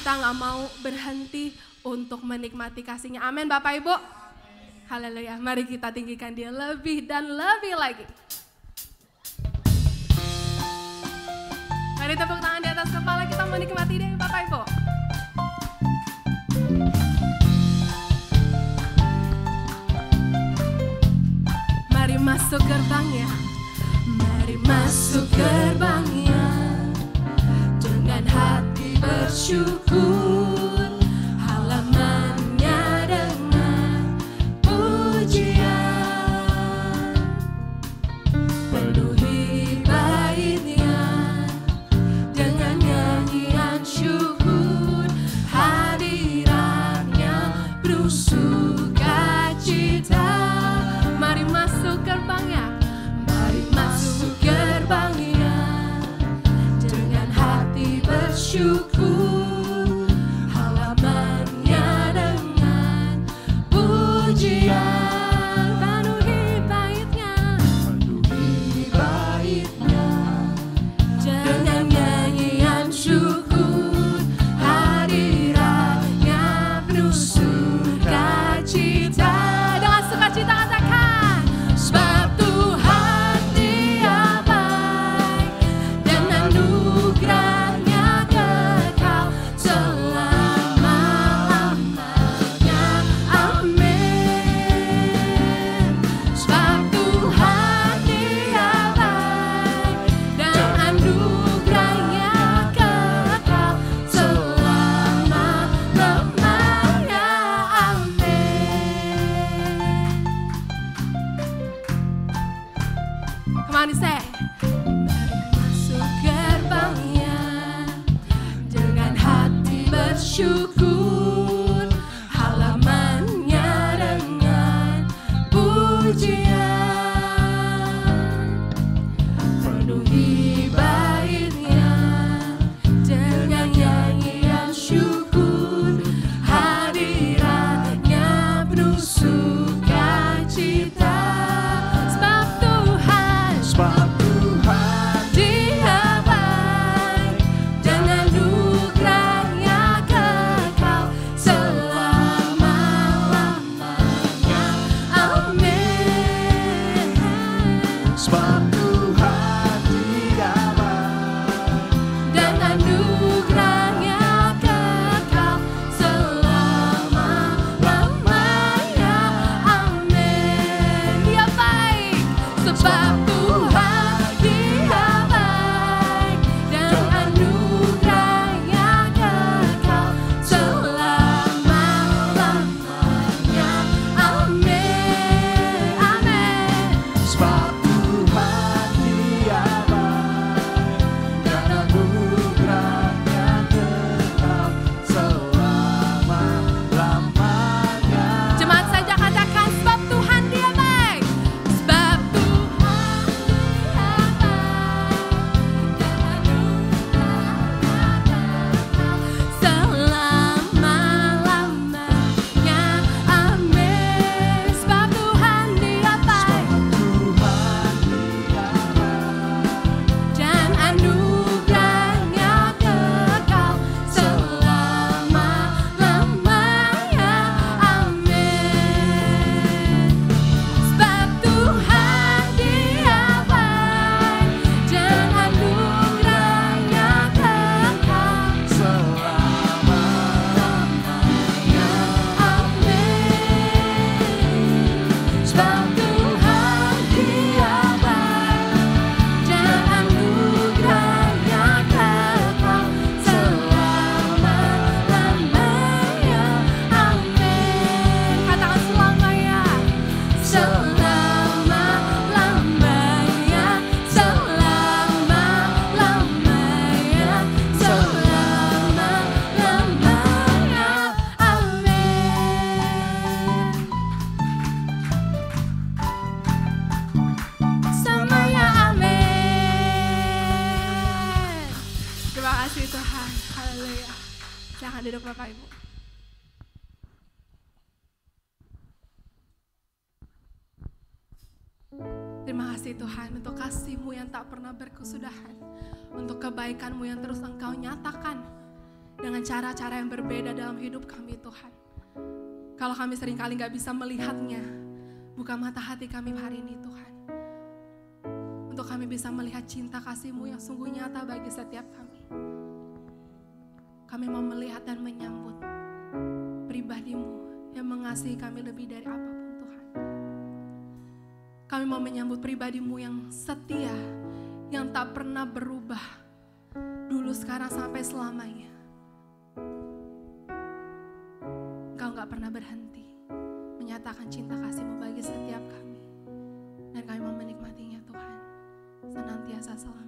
kita nggak mau berhenti untuk menikmati kasih-Nya. Amin Bapak Ibu. Haleluya. Mari kita tinggikan Dia lebih dan lebih lagi. Mari tepuk tangan di atas kepala, kita menikmati Dia Bapak Ibu. Mari masuk gerbangnya. Mari masuk gerbangnya dengan hati bersyukur, halamannya dengan pujian, penuhi baitnya dengan nyanyian syukur, hadirannya penuh sukacita. Mari masuk gerbangnya. Mari masuk gerbangnya dengan hati bersyukur, halamannya dengan pujian, penuhi baitnya dengan nyanyian syukur, hadirannya penuh sukacita. Dengan sukacita katakan, sebab Tuhan Dia baik dan anugerahnya kekal selama-lamanya. Amin. Sebab Tuhan Dia baik dan anugerahnya kekal selama-lamanya. Amin. Come on, say. Mari masuk gerbangnya dengan hati bersyukur, halamannya dengan pujian, penuhi baitnya dengan nyanyian syukur, hadirannya penuh sukacita. Sebab Tuhan Dia baik dan anugerahnya kekal selama-lamanya. Amin. Sebab Tuhan Dia baik Dan anugerahnya kekal selama-lamanya. Amin. Dia baik. Sebab Tuhan Dia baik dan anugerahnya kekal selama-lamanya. Amin. Amin. Sebab Tuhan Dia baik dan anugerahnya kekal selama-lamanya. Jemaat saja katakan, sebab Tuhan Dia baik. Sebab Tuhan Dia baik dan anugerahnya kekal selama-lamanya. Amin. Sebab Tuhan Dia baik dan anugerahnya kekal selama-lamanya. Amin. Sebab Tuhan Dia baik dan anugerahnya kekal selama-lamanya. Amin. Sebab Tuhan Dia baik dan anugerahnya kekal selama-lamanya. Amin. Katakan selamanya. Selama-lamanya. Selama-lamanya. Selama-lamanya. Amin. Semuanya amin. Terima kasih Tuhan. Haleluya. Silahkan duduk Bapak Ibu. Terima kasih Tuhan untuk kasih-Mu yang tak pernah berkesudahan, untuk kebaikan-Mu yang terus Engkau nyatakan dengan cara-cara yang berbeda dalam hidup kami Tuhan. Kalau kami seringkali gak bisa melihatnya, buka mata hati kami hari ini Tuhan. Untuk kami bisa melihat cinta kasih-Mu yang sungguh nyata bagi setiap kami. Kami mau melihat dan menyambut pribadi-Mu yang mengasihi kami lebih dari apapun Tuhan. Kami mau menyambut pribadi-Mu yang setia, yang tak pernah berubah, dulu, sekarang, sampai selamanya. Engkau gak pernah berhenti menyatakan cinta kasih-Mu bagi setiap kami. Dan kami mau menikmatinya Tuhan, senantiasa selamanya.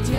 Dia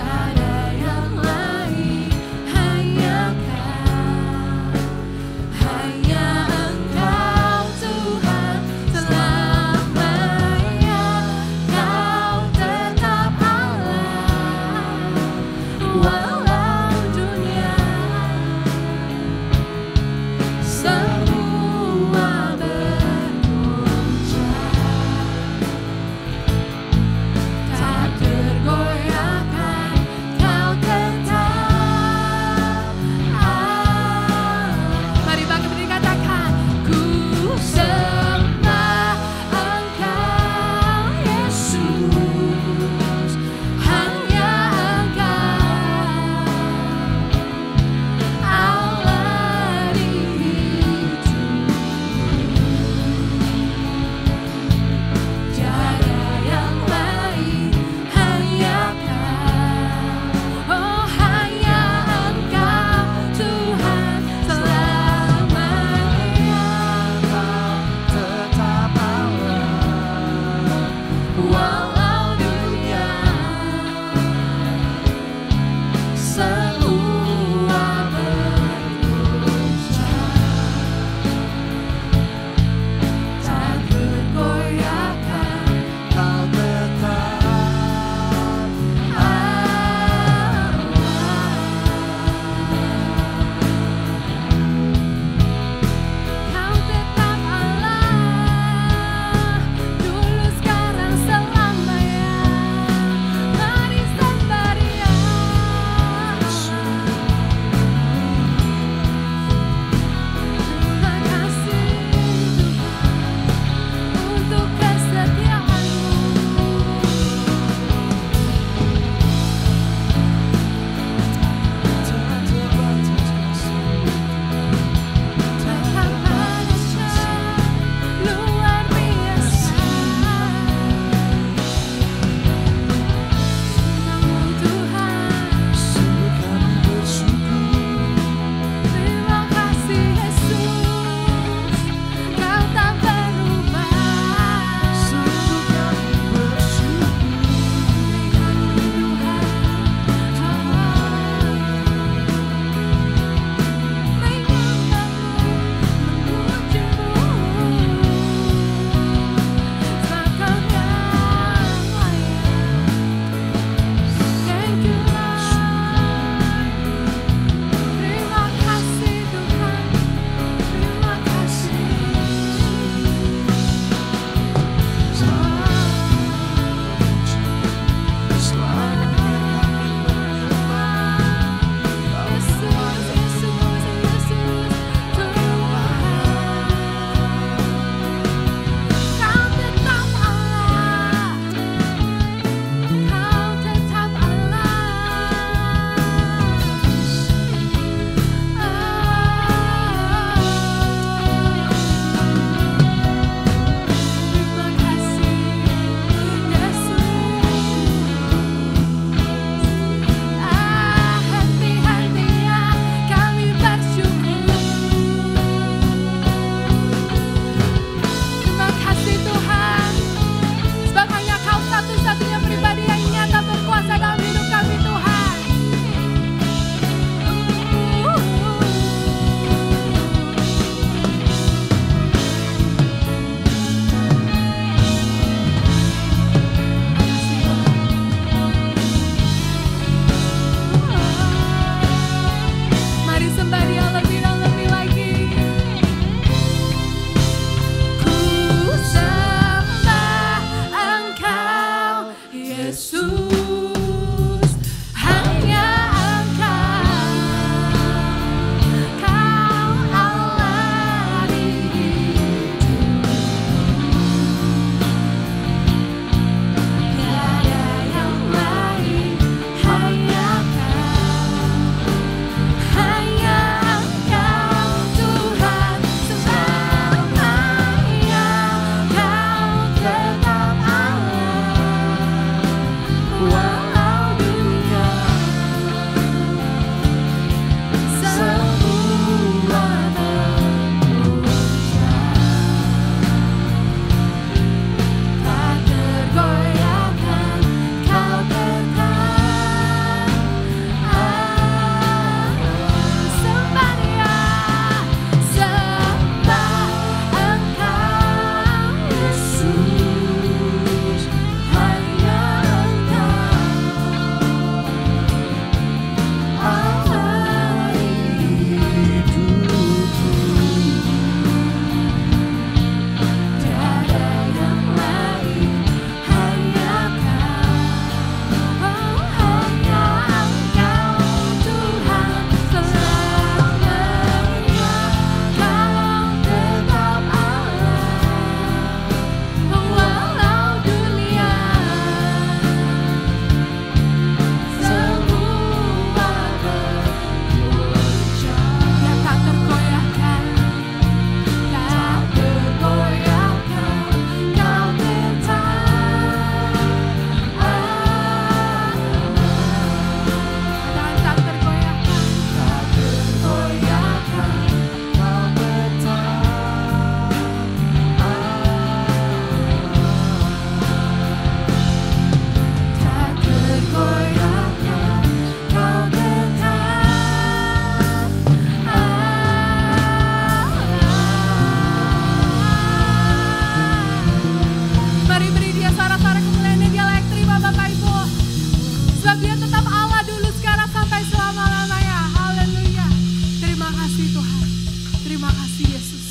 Yesus.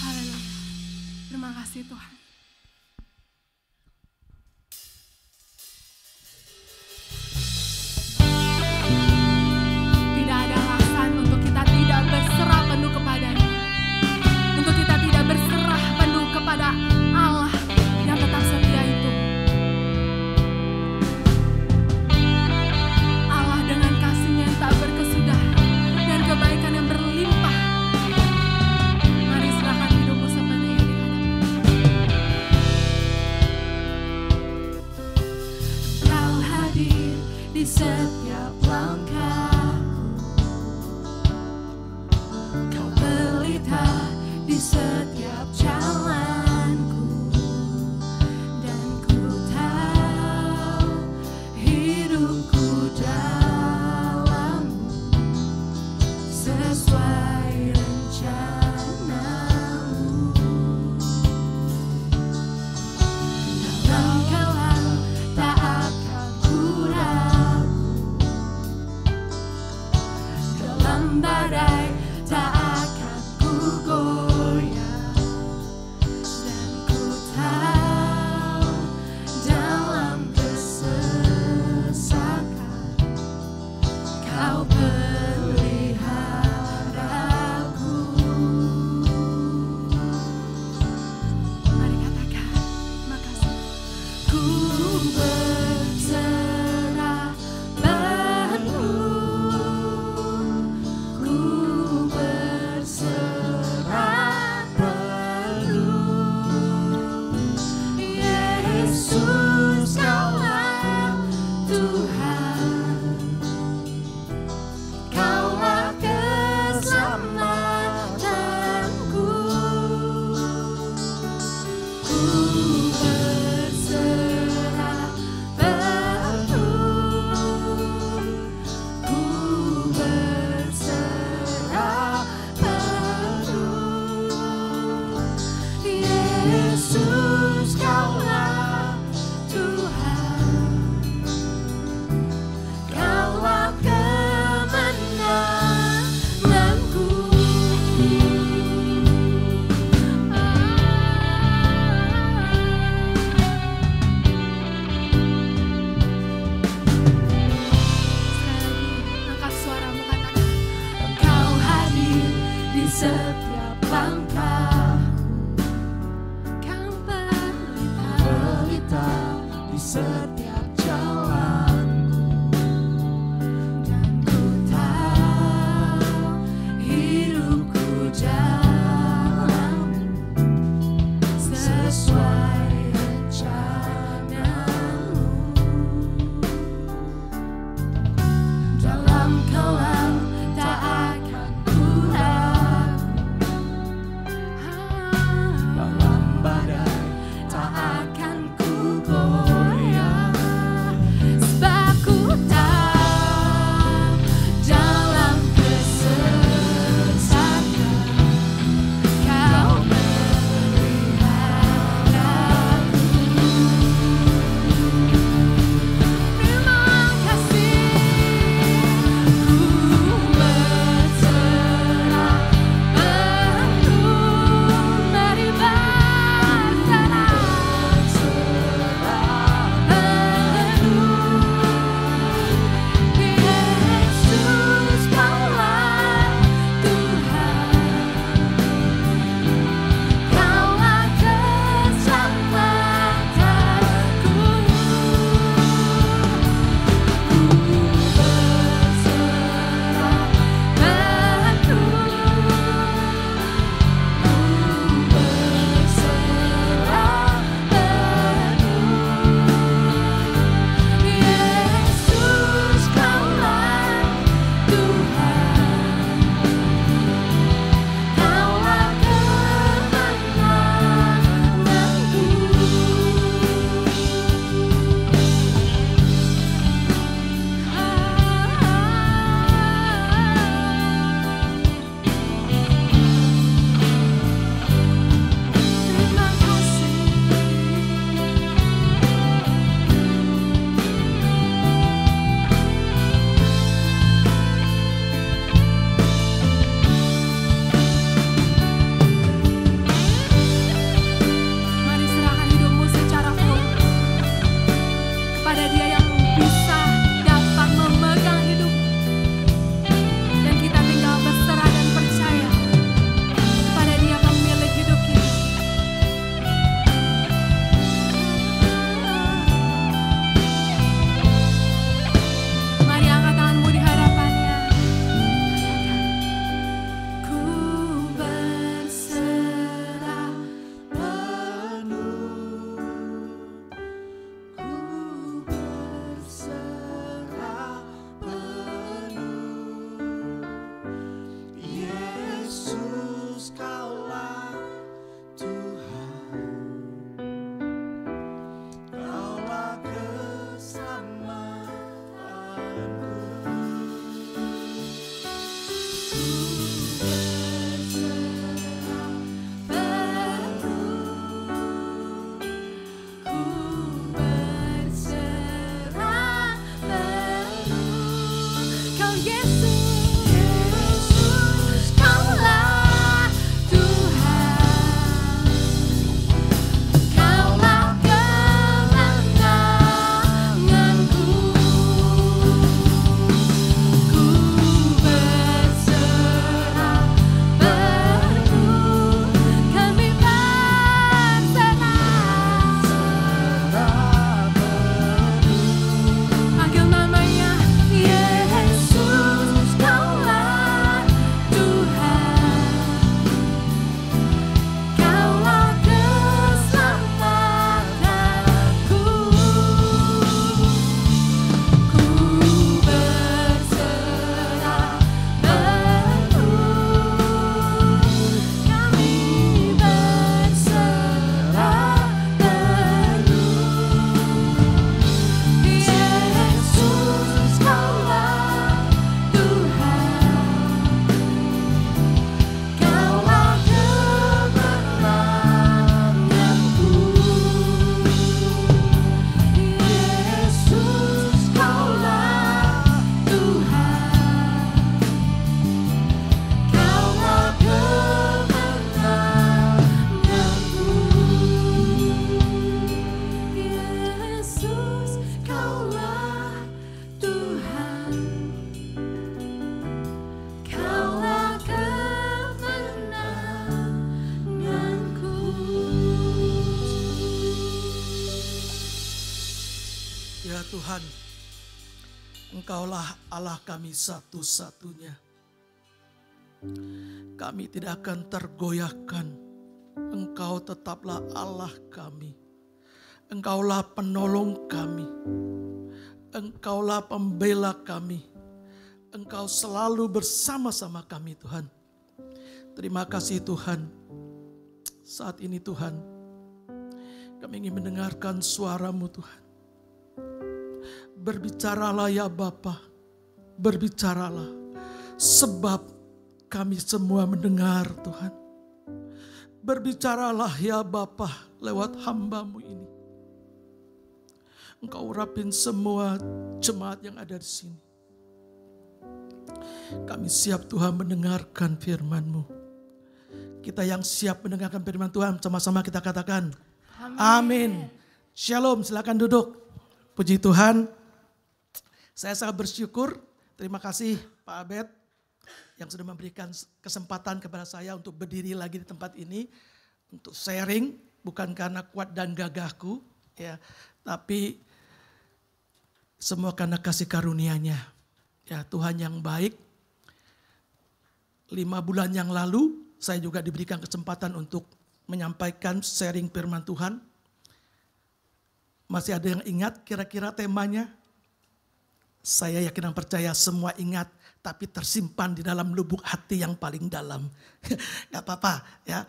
Haleluya. Terima kasih Tuhan. Tidak ada alasan untuk kita tidak berserah penuh kepadanya. Untuk kita tidak berserah penuh kepada Allah yang tetap setia itu. Allah dengan kasih-Nya yang tak berkesudahan dan kebaikan yang berlimpah. Mari serahkan hidupmu seperti yang dihadapkan. Kau hadir di setiap langkahku. Kau pelita di setiap jalanku. Dan ku tahu hidupku dalam sesuai rencanamu. Dalam Kau tak akan ku ragu, dalam badai tak akan ku goyah. Dan ku tahu dalam kesesakan Kau peliharaku. Mari katakan makasih. Ku berserah penuh, ku berserah penuh. Yesus Kaulah Tuhan, Kaulah keselamatanku. Ku berserah penuh, ku berserah penuh. Yesus Kaulah Tuhan, Kaulah kemenanganku. Angkat suaramu, katakan. Kau hadir di setiap langkah. Kau pelita di setiap jalanku. dan ku tahu hidupku jalan sesuai rencanamu. Dalam Kau tak akan ku ragu, Dalam badai tak akan ku goyah. Tuhan, Engkaulah Allah kami satu-satunya. Kami tidak akan tergoyahkan. Engkau tetaplah Allah kami. Engkaulah penolong kami. Engkaulah pembela kami. Engkau selalu bersama-sama kami Tuhan. Terima kasih Tuhan. Saat ini Tuhan, kami ingin mendengarkan suara-Mu Tuhan. Berbicaralah ya Bapa, berbicaralah. Sebab kami semua mendengar Tuhan. Berbicaralah ya Bapa lewat hamba-Mu ini. Engkau urapin semua jemaat yang ada di sini. Kami siap Tuhan mendengarkan firman-Mu. Kita yang siap mendengarkan firman Tuhan, sama-sama kita katakan amin. Shalom, silakan duduk. Puji Tuhan. Saya sangat bersyukur. Terima kasih Pak Abed yang sudah memberikan kesempatan kepada saya untuk berdiri lagi di tempat ini. Untuk sharing, bukan karena kuat dan gagahku, ya, tapi semua karena kasih karunia-Nya. Ya, Tuhan yang baik. 5 bulan yang lalu saya juga diberikan kesempatan untuk menyampaikan sharing firman Tuhan. Masih ada yang ingat kira-kira temanya? Saya yakin dan percaya semua ingat, tapi tersimpan di dalam lubuk hati yang paling dalam. Gak apa-apa ya.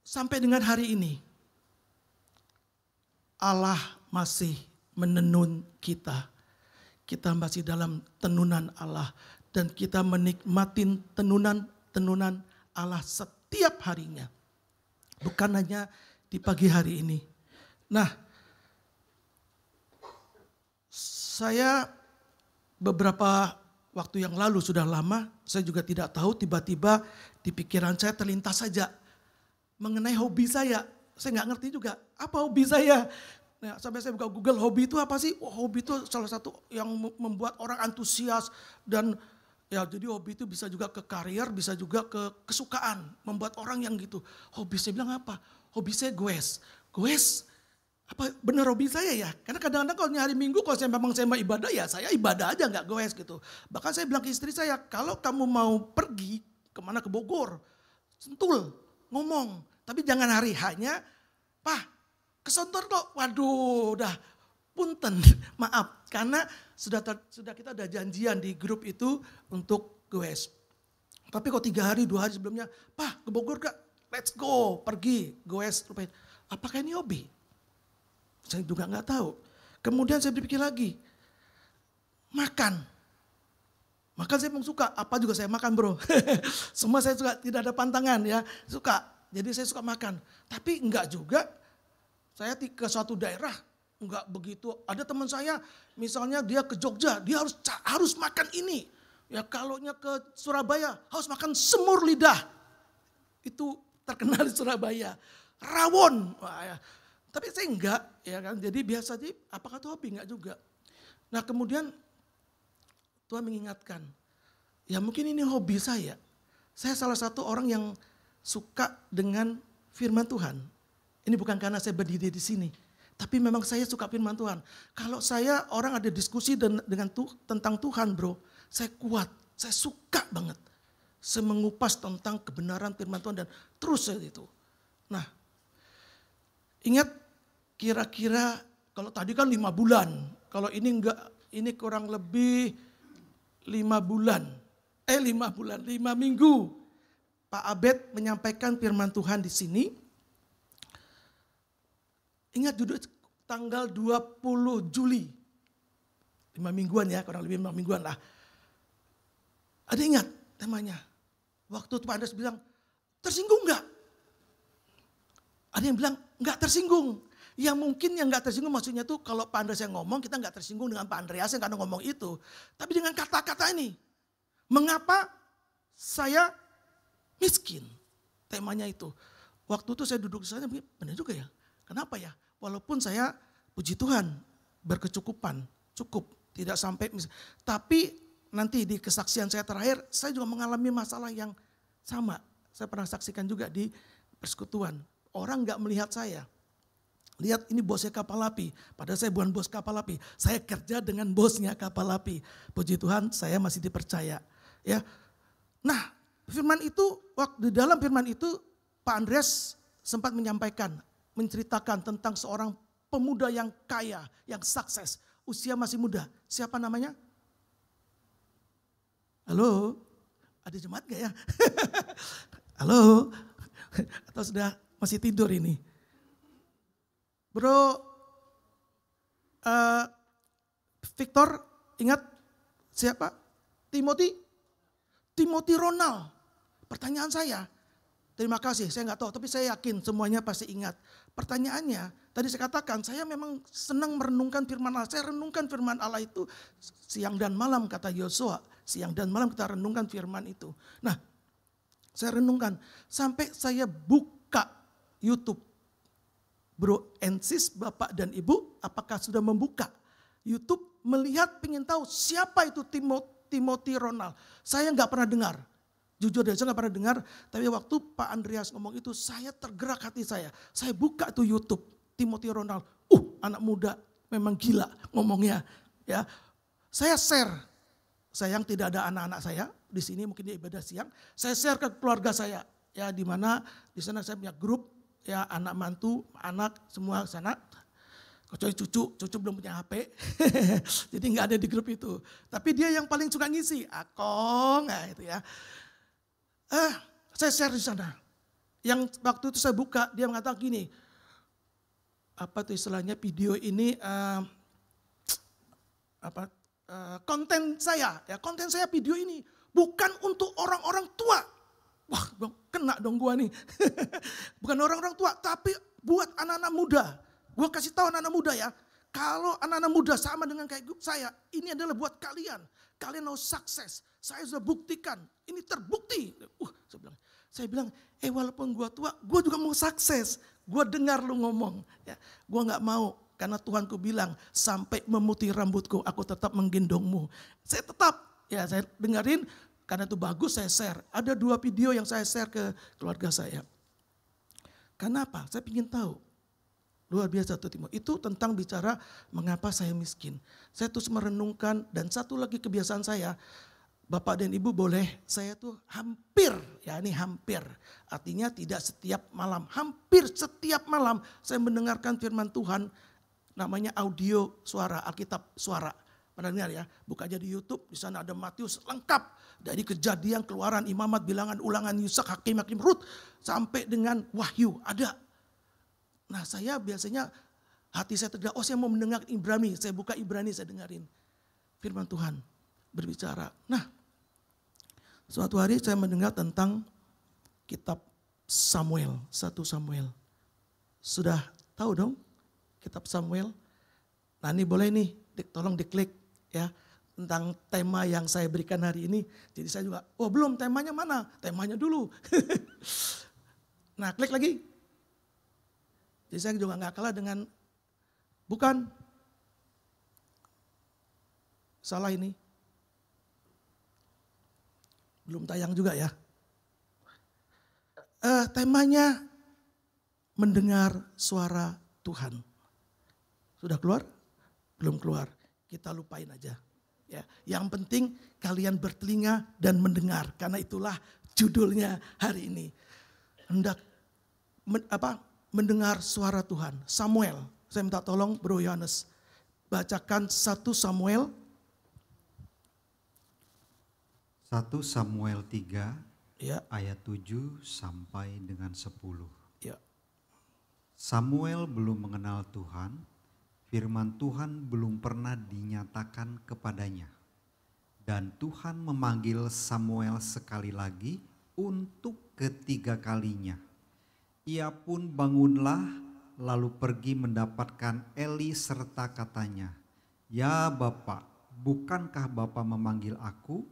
Sampai dengan hari ini, Allah masih menenun kita. Kita masih dalam tenunan Allah. Dan kita menikmatin tenunan Allah setiap harinya. Bukan hanya di pagi hari ini. Nah, saya beberapa waktu yang lalu sudah lama, saya juga tidak tahu, tiba-tiba di pikiran saya terlintas saja mengenai hobi saya. Saya nggak ngerti juga, apa hobi saya? Nah, sampai saya buka Google, hobi itu apa sih? Oh, hobi itu salah satu yang membuat orang antusias dan ya, jadi hobi itu bisa juga ke karier, bisa juga ke kesukaan, membuat orang yang gitu. Hobi saya bilang apa? Hobi saya goes. Goes, apa benar hobi saya ya? Karena kadang-kadang kalau hari Minggu kalau saya memang saya mau ibadah ya saya ibadah aja nggak goes gitu. Bahkan saya bilang ke istri saya, kalau kamu mau pergi kemana ke Bogor, Sentul, ngomong. Tapi jangan hari hanya, Pak, kesontor kok, waduh udah punten, maaf. Karena sudah kita ada janjian di grup itu untuk goes. Tapi kok 3 hari, 2 hari sebelumnya, Pak ke Bogor gak? Let's go, pergi, goes. Apakah ini hobi? Saya juga gak tahu. Kemudian saya berpikir lagi, makan. Makan saya memang suka, apa juga saya makan bro. Semua saya suka, tidak ada pantangan ya, suka. Jadi saya suka makan. Tapi enggak juga, saya ke suatu daerah, enggak begitu. Ada teman saya, misalnya dia ke Jogja, dia harus makan ini. Ya kalaunya ke Surabaya, harus makan semur lidah. Itu terkenal di Surabaya. Rawon. Wah, ya. Tapi saya enggak, ya kan. Jadi biasa aja, apakah itu hobi? Enggak juga. Nah kemudian Tuhan mengingatkan, ya mungkin ini hobi saya. Saya salah satu orang yang suka dengan firman Tuhan. Ini bukan karena saya berdiri di sini. Tapi memang saya suka firman Tuhan. Kalau saya orang ada diskusi tentang Tuhan bro. Saya kuat, saya suka banget. Saya mengupas tentang kebenaran firman Tuhan dan terus saya itu. Nah ingat kira-kira kalau tadi kan 5 bulan. Kalau ini enggak, ini kurang lebih 5 bulan. 5 minggu. Pak Abed menyampaikan firman Tuhan di sini. Ingat judul tanggal 20 Juli. 5 mingguan ya, kurang lebih 5 mingguan lah. Ada ingat temanya? Waktu Pak Andres bilang, tersinggung enggak? Ada yang bilang, enggak tersinggung. Yang mungkin yang enggak tersinggung maksudnya tuh kalau Pak Andres yang ngomong, kita enggak tersinggung dengan Pak Andreas yang karena ngomong itu. Tapi dengan kata-kata ini, mengapa saya miskin? Temanya itu. Waktu itu saya duduk di sana, benar juga ya. Kenapa ya? Walaupun saya puji Tuhan berkecukupan, cukup, tidak sampai tapi nanti di kesaksian saya terakhir saya juga mengalami masalah yang sama. Saya pernah saksikan juga di persekutuan. Orang nggak melihat saya. Lihat ini bosnya kapal api. Padahal saya bukan bos kapal api. Saya kerja dengan bosnya kapal api. Puji Tuhan saya masih dipercaya. Ya. Nah firman itu, waktu di dalam firman itu Pak Andreas sempat menyampaikan, menceritakan tentang seorang pemuda yang kaya, yang sukses. Usia masih muda. Siapa namanya? Halo? Ada jemaat gak ya? Halo? Atau sudah masih tidur ini? Bro Victor, ingat siapa? Timothy Ronald. Pertanyaan saya, terima kasih, saya nggak tahu, tapi saya yakin semuanya pasti ingat. Pertanyaannya, tadi saya katakan, saya memang senang merenungkan firman Allah. Saya renungkan firman Allah itu siang dan malam, kata Yosua. Siang dan malam kita renungkan firman itu. Nah, saya renungkan sampai saya buka YouTube. Bro and sis, Bapak dan Ibu, apakah sudah membuka YouTube melihat, pengen tahu siapa itu Timothy Ronald? Saya nggak pernah dengar, jujur deh saya nggak pernah dengar. Tapi waktu Pak Andreas ngomong itu, saya tergerak hati saya. Saya buka tuh YouTube Timothy Ronald. Anak muda memang gila ngomongnya. Ya, saya share. Sayang tidak ada anak-anak saya di sini, mungkin dia ibadah siang. Saya share ke keluarga saya, ya di mana di sana saya punya grup. Ya anak mantu, anak semua sana. Kecuali cucu belum punya HP. Jadi nggak ada di grup itu. Tapi dia yang paling suka ngisi, Akong, nah itu ya. Saya share di sana. Yang waktu itu saya buka, dia mengatakan gini, apa tuh istilahnya video ini, konten saya video ini bukan untuk orang-orang tua. Wah, kena dong gua nih. Bukan orang-orang tua, tapi buat anak-anak muda. Gua kasih tahu anak-anak muda ya, kalau anak-anak muda sama dengan kayak saya, ini adalah buat kalian. Kalian harus sukses. Saya sudah buktikan, ini terbukti. Saya bilang, walaupun gua tua, gua juga mau sukses. Gua dengar lu ngomong, ya. Gua nggak mau, karena Tuhanku bilang, sampai memutih rambutku, aku tetap menggendongmu. Saya tetap, ya saya dengerin. Karena itu bagus saya share. Ada 2 video yang saya share ke keluarga saya. Kenapa? Saya ingin tahu. Luar biasa tuh Timo. Itu tentang bicara mengapa saya miskin. Saya terus merenungkan, dan satu lagi kebiasaan saya. Bapak dan Ibu boleh, saya tuh hampir, ya ini hampir. Artinya tidak setiap malam. Hampir setiap malam saya mendengarkan firman Tuhan. Namanya audio suara, Alkitab suara. Pernah dengar ya? Buka aja di YouTube, di sana ada Matius lengkap. Dari Kejadian, Keluaran, Imamat, Bilangan, Ulangan, Yusak, Hakim, Rut, sampai dengan Wahyu, ada. Nah saya biasanya hati saya tergerak, saya mau mendengar Ibrani, saya buka Ibrani, saya dengerin. Firman Tuhan berbicara. Nah suatu hari saya mendengar tentang kitab Samuel, 1 Samuel. Sudah tahu dong kitab Samuel? Nah ini boleh nih, tolong diklik ya. Tentang tema yang saya berikan hari ini. Jadi saya juga, belum temanya mana? Temanya dulu. Nah klik lagi. Jadi saya juga gak kalah dengan, bukan. Salah ini. Belum tayang juga ya. Temanya mendengar suara Tuhan. Sudah keluar? Belum keluar. Kita lupain aja. Ya, yang penting kalian bertelinga dan mendengar, karena itulah judulnya hari ini. Hendak mendengar suara Tuhan. Samuel, saya minta tolong Bro Yohanes bacakan 1 Samuel 3 ya. Ayat 7 sampai dengan 10. Ya. Samuel belum mengenal Tuhan. Firman Tuhan belum pernah dinyatakan kepadanya. Dan Tuhan memanggil Samuel sekali lagi untuk ketiga kalinya. Ia pun bangunlah lalu pergi mendapatkan Eli serta katanya, "Ya Bapak, bukankah Bapak memanggil aku?"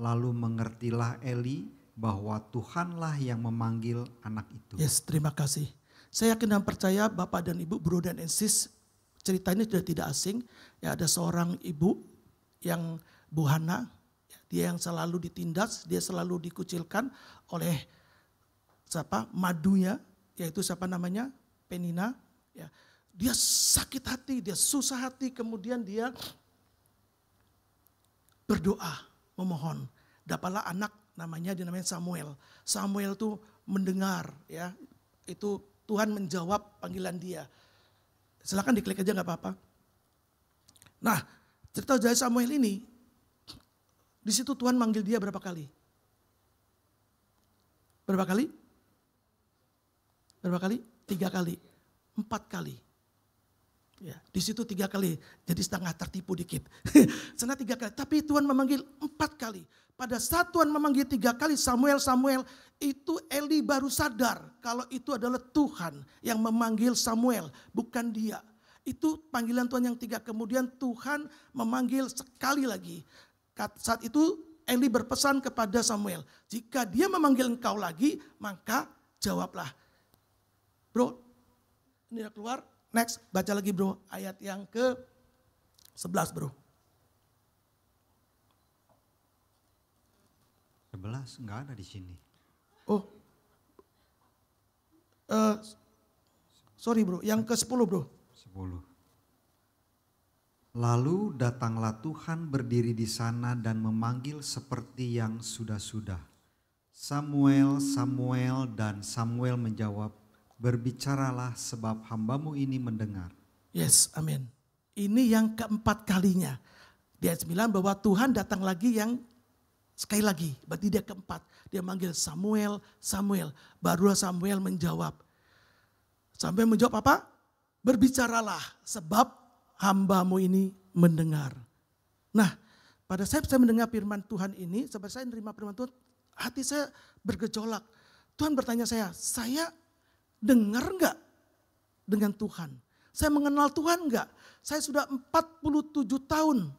Lalu mengertilah Eli bahwa Tuhanlah yang memanggil anak itu. Yes, terima kasih. Saya yakin dan percaya Bapak dan Ibu, Bro dan Sis, cerita ini sudah tidak asing. Ya, ada seorang ibu yang Bu Hana, dia yang selalu ditindas, dia selalu dikucilkan oleh madunya, yaitu siapa namanya? Penina. Ya. Dia sakit hati, dia susah hati, kemudian dia berdoa, memohon. Dapatlah anak dinamanya Samuel. Samuel tuh mendengar, ya. Itu Tuhan menjawab panggilan dia. Silakan diklik aja nggak apa-apa. Nah, cerita dari Samuel ini, di situ Tuhan manggil dia berapa kali? Berapa kali? Berapa kali? 3 kali, 4 kali. Ya, di situ 3 kali, jadi setengah tertipu dikit. Sana 3 kali, tapi Tuhan memanggil 4 kali. Pada saat Tuhan memanggil 3 kali Samuel, itu Eli baru sadar kalau itu adalah Tuhan yang memanggil Samuel, bukan dia. Itu panggilan Tuhan yang 3, kemudian Tuhan memanggil sekali lagi. Saat itu Eli berpesan kepada Samuel, jika dia memanggil engkau lagi, maka jawablah. Bro, ini udah keluar. Next, baca lagi bro, ayat yang ke-11 bro. 11 enggak ada di sini. Oh, sorry bro, yang ke-10 bro. 10. Lalu datanglah Tuhan berdiri di sana dan memanggil seperti yang sudah-sudah. Samuel, Samuel, dan Samuel menjawab, berbicaralah sebab hambamu ini mendengar. Yes, amin. Ini yang keempat kalinya. Di ayat 9 bahwa Tuhan datang lagi yang sekali lagi. Berarti dia keempat. Dia manggil Samuel, Samuel. Barulah Samuel menjawab. Samuel menjawab apa? Berbicaralah sebab hambamu ini mendengar. Nah, pada saat saya mendengar firman Tuhan ini, sampai saya menerima firman Tuhan, hati saya bergejolak. Tuhan bertanya saya dengar enggak dengan Tuhan? Saya mengenal Tuhan enggak? Saya sudah 47 tahun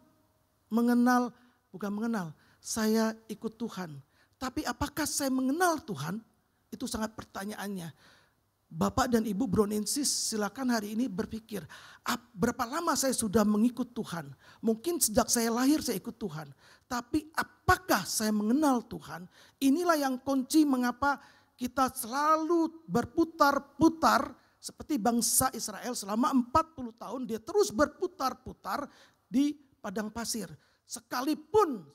bukan mengenal, saya ikut Tuhan. Tapi apakah saya mengenal Tuhan? Itu sangat pertanyaannya. Bapak dan Ibu Bronensis silakan hari ini berpikir, berapa lama saya sudah mengikut Tuhan? Mungkin sejak saya lahir saya ikut Tuhan. Tapi apakah saya mengenal Tuhan? Inilah yang kunci mengapa kita selalu berputar-putar seperti bangsa Israel selama 40 tahun dia terus berputar-putar di padang pasir. Sekalipun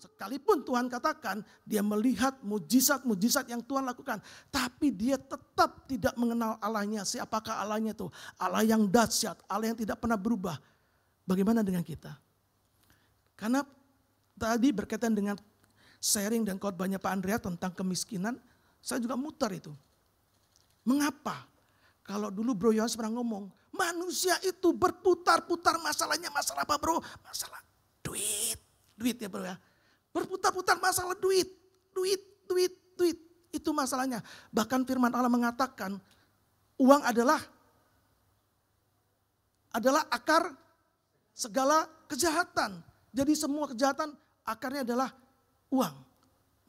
Tuhan katakan dia melihat mujizat-mujizat yang Tuhan lakukan. Tapi dia tetap tidak mengenal Allahnya. Siapakah Allahnya itu? Allah yang dahsyat, Allah yang tidak pernah berubah. Bagaimana dengan kita? Karena tadi berkaitan dengan sharing dan khotbahnya Pak Andrea tentang kemiskinan. Saya juga muter itu. Mengapa? Kalau dulu Bro Yohanes pernah ngomong, manusia itu berputar-putar masalahnya. Masalah apa bro? Masalah duit. Duit ya bro ya. Berputar-putar masalah duit. Itu masalahnya. Bahkan firman Allah mengatakan, uang adalah akar segala kejahatan. Jadi semua kejahatan akarnya adalah uang.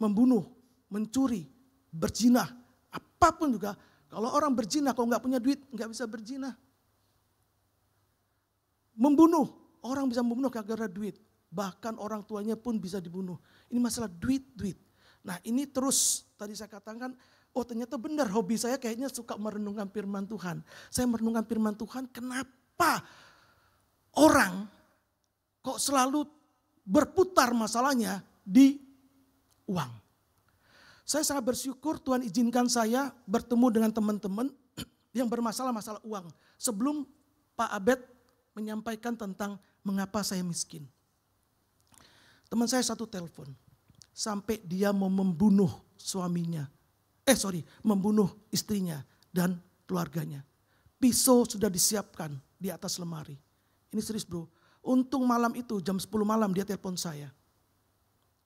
Membunuh, mencuri, berzina, apapun juga. Kalau orang berzina, kalau nggak punya duit, nggak bisa berzina. Membunuh, orang bisa membunuh gara-gara duit. Bahkan orang tuanya pun bisa dibunuh. Ini masalah duit. Nah ini terus tadi saya katakan, oh ternyata benar hobi saya kayaknya suka merenungkan firman Tuhan. Saya merenungkan firman Tuhan, kenapa orang kok selalu berputar masalahnya di uang. Saya sangat bersyukur Tuhan izinkan saya bertemu dengan teman-teman yang bermasalah uang. Sebelum Pak Abed menyampaikan tentang mengapa saya miskin. Teman saya satu telepon, sampai dia mau membunuh suaminya. Membunuh istrinya dan keluarganya. Pisau sudah disiapkan di atas lemari. Ini serius bro. Untung malam itu jam 10 malam dia telepon saya.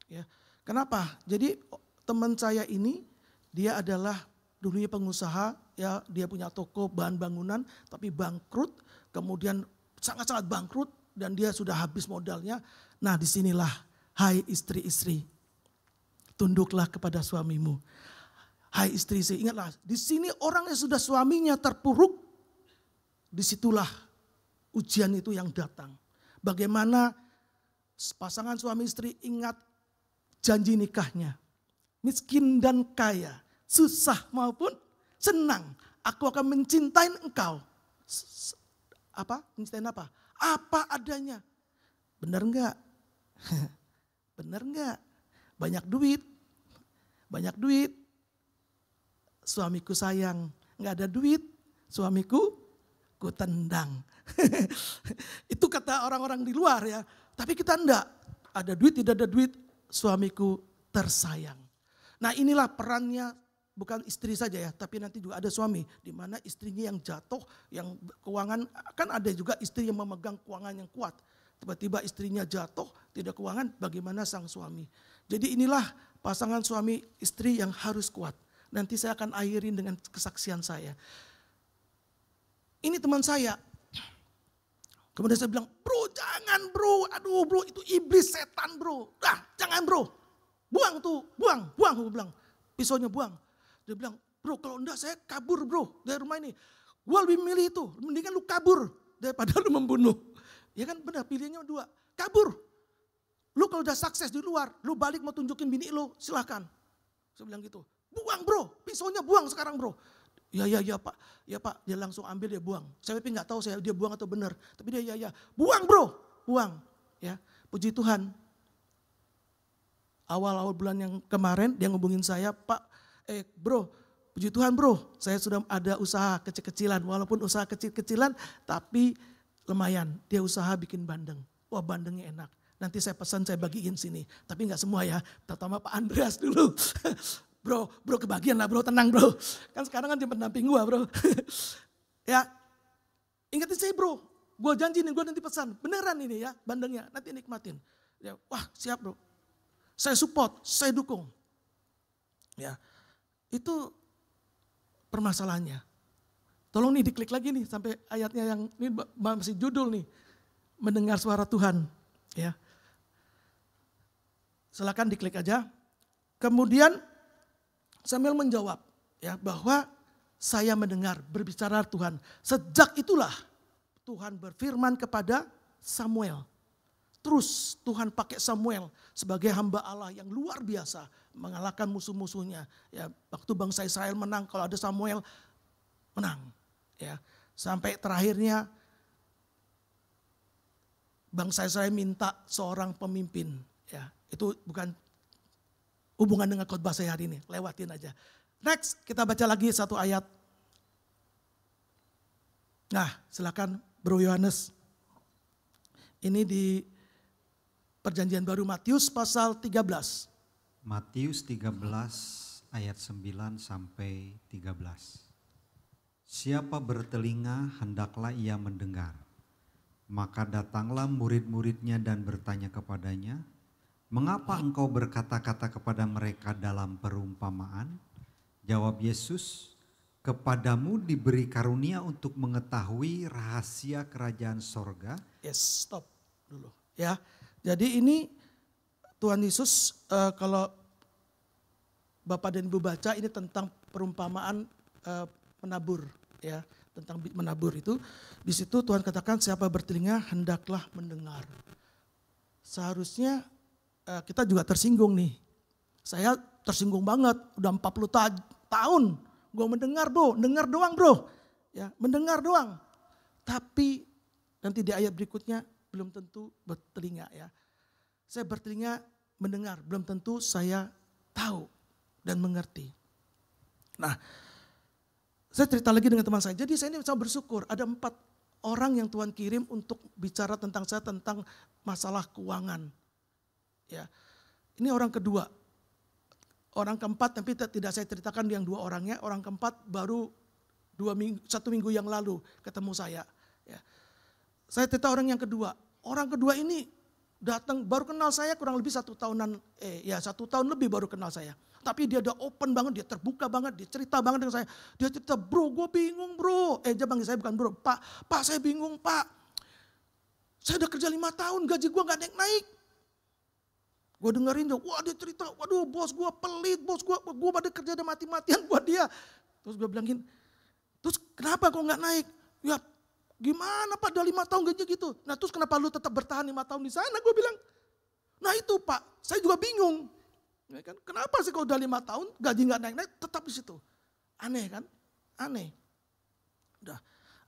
Ya. Kenapa? Jadi teman saya ini dia adalah dulunya pengusaha, ya dia punya toko bahan bangunan tapi bangkrut, kemudian sangat-sangat bangkrut dan dia sudah habis modalnya. Nah disinilah, hai istri-istri, tunduklah kepada suamimu. Hai istri-istri, ingatlah, di sini orang yang sudah suaminya terpuruk, disitulah ujian itu yang datang. Bagaimana pasangan suami istri ingat janji nikahnya. Miskin dan kaya, susah maupun senang, aku akan mencintai engkau. apa? Nyictain apa? Apa adanya. Benar enggak? Benar enggak? Banyak duit. Banyak duit. Suamiku sayang. Enggak ada duit. Suamiku ku tendang. Itu kata orang-orang di luar ya. Tapi kita enggak. Ada duit, tidak ada duit. Suamiku tersayang. Nah inilah perannya bukan istri saja ya, tapi nanti juga ada suami. Di mana istrinya yang jatuh, yang keuangan, kan ada juga istri yang memegang keuangan yang kuat. Tiba-tiba istrinya jatuh, tidak keuangan, bagaimana sang suami. Jadi inilah pasangan suami istri yang harus kuat. Nanti saya akan akhirin dengan kesaksian saya. Ini teman saya. Kemudian saya bilang, bro jangan bro, aduh bro itu iblis setan bro. Jangan bro, buang tuh, buang, aku bilang. Pisaunya buang. Dia bilang, bro kalau enggak saya kabur bro dari rumah ini. Gue lebih milih itu, mendingan lu kabur daripada lu membunuh. Ya kan benar pilihannya dua, kabur. Lu kalau udah sukses di luar, lu balik mau tunjukin bini lu, silahkan. Saya bilang gitu, buang bro, pisaunya buang sekarang bro. Ya pak, dia langsung ambil dia buang. Saya tapi nggak tahu dia buang atau benar, tapi dia ya, buang bro, buang. Ya, puji Tuhan. Awal-awal bulan yang kemarin dia ngubungin saya, Pak, bro, puji Tuhan bro, saya sudah ada usaha kecil-kecilan, walaupun usaha kecil-kecilan, tapi lumayan, dia usaha bikin bandeng. Wah bandengnya enak, nanti saya pesan saya bagiin sini, tapi nggak semua ya, terutama Pak Andreas dulu. Bro kebagian lah bro, tenang bro. Kan sekarang kan dia pendamping gua bro. Ya, ingetin saya bro, gua janji nih gua nanti pesan, beneran ini ya bandengnya, nanti nikmatin. Ya, wah siap bro, saya support, saya dukung. Ya, itu permasalahannya. Tolong nih diklik lagi nih sampai ayatnya yang ini masih judul nih, mendengar suara Tuhan. Ya, silakan diklik aja. Kemudian Samuel menjawab ya bahwa saya mendengar berbicara Tuhan. Sejak itulah Tuhan berfirman kepada Samuel. Terus Tuhan pakai Samuel sebagai hamba Allah yang luar biasa mengalahkan musuh-musuhnya. Ya, waktu bangsa Israel menang, kalau ada Samuel menang. Ya, sampai terakhirnya bangsa Israel minta seorang pemimpin. Ya, itu bukan hubungan dengan khotbah saya hari ini, lewatin aja. Next, kita baca lagi satu ayat. Nah, silakan Bro Yohanes. Ini di Perjanjian Baru Matius pasal 13. Matius 13 ayat 9 sampai 13. Siapa bertelinga hendaklah ia mendengar. Maka datanglah murid-muridnya dan bertanya kepadanya, mengapa engkau berkata-kata kepada mereka dalam perumpamaan? Jawab Yesus, kepadamu diberi karunia untuk mengetahui rahasia kerajaan sorga. Yes, stop dulu. Ya, jadi ini Tuhan Yesus kalau Bapak dan Ibu baca ini tentang perumpamaan penabur, ya, tentang menabur itu. Di situ Tuhan katakan siapa bertelinga hendaklah mendengar. Seharusnya kita juga tersinggung nih. Saya tersinggung banget, udah 40 tahun gue mendengar bro, dengar doang bro. Ya, mendengar doang. Tapi nanti di ayat berikutnya belum tentu bertelinga ya. Saya bertelinga mendengar, belum tentu saya tahu dan mengerti. Nah, saya cerita lagi dengan teman saya. Jadi saya ini sangat bersyukur ada 4 orang yang Tuhan kirim untuk bicara tentang saya tentang masalah keuangan. Ya, ini orang kedua. Orang keempat tapi tidak saya ceritakan yang 2 orangnya. Orang keempat baru 1 minggu yang lalu ketemu saya. Ya. Saya cerita orang yang kedua. Orang kedua ini datang baru kenal saya kurang lebih 1 tahunan. 1 tahun lebih baru kenal saya. Tapi dia udah open banget, dia terbuka banget, dia cerita banget dengan saya. Dia cerita, bro gue bingung bro. Dia panggil saya bukan bro, Pak saya bingung Pak. Saya udah kerja 5 tahun, gaji gue gak naik-naik. Gue dengerin, wah dia cerita, waduh bos gue pelit, bos gue pada kerja ada mati-matian buat dia. Terus gue bilangin, terus kenapa kok gak naik? Ya gimana Pak, udah 5 tahun gaji gitu. Nah terus kenapa lu tetap bertahan 5 tahun di sana? Gue bilang, nah itu Pak, saya juga bingung. Ya kan? Kenapa sih kalau udah 5 tahun gaji gak naik-naik tetap di situ? Aneh kan? Aneh. Udah.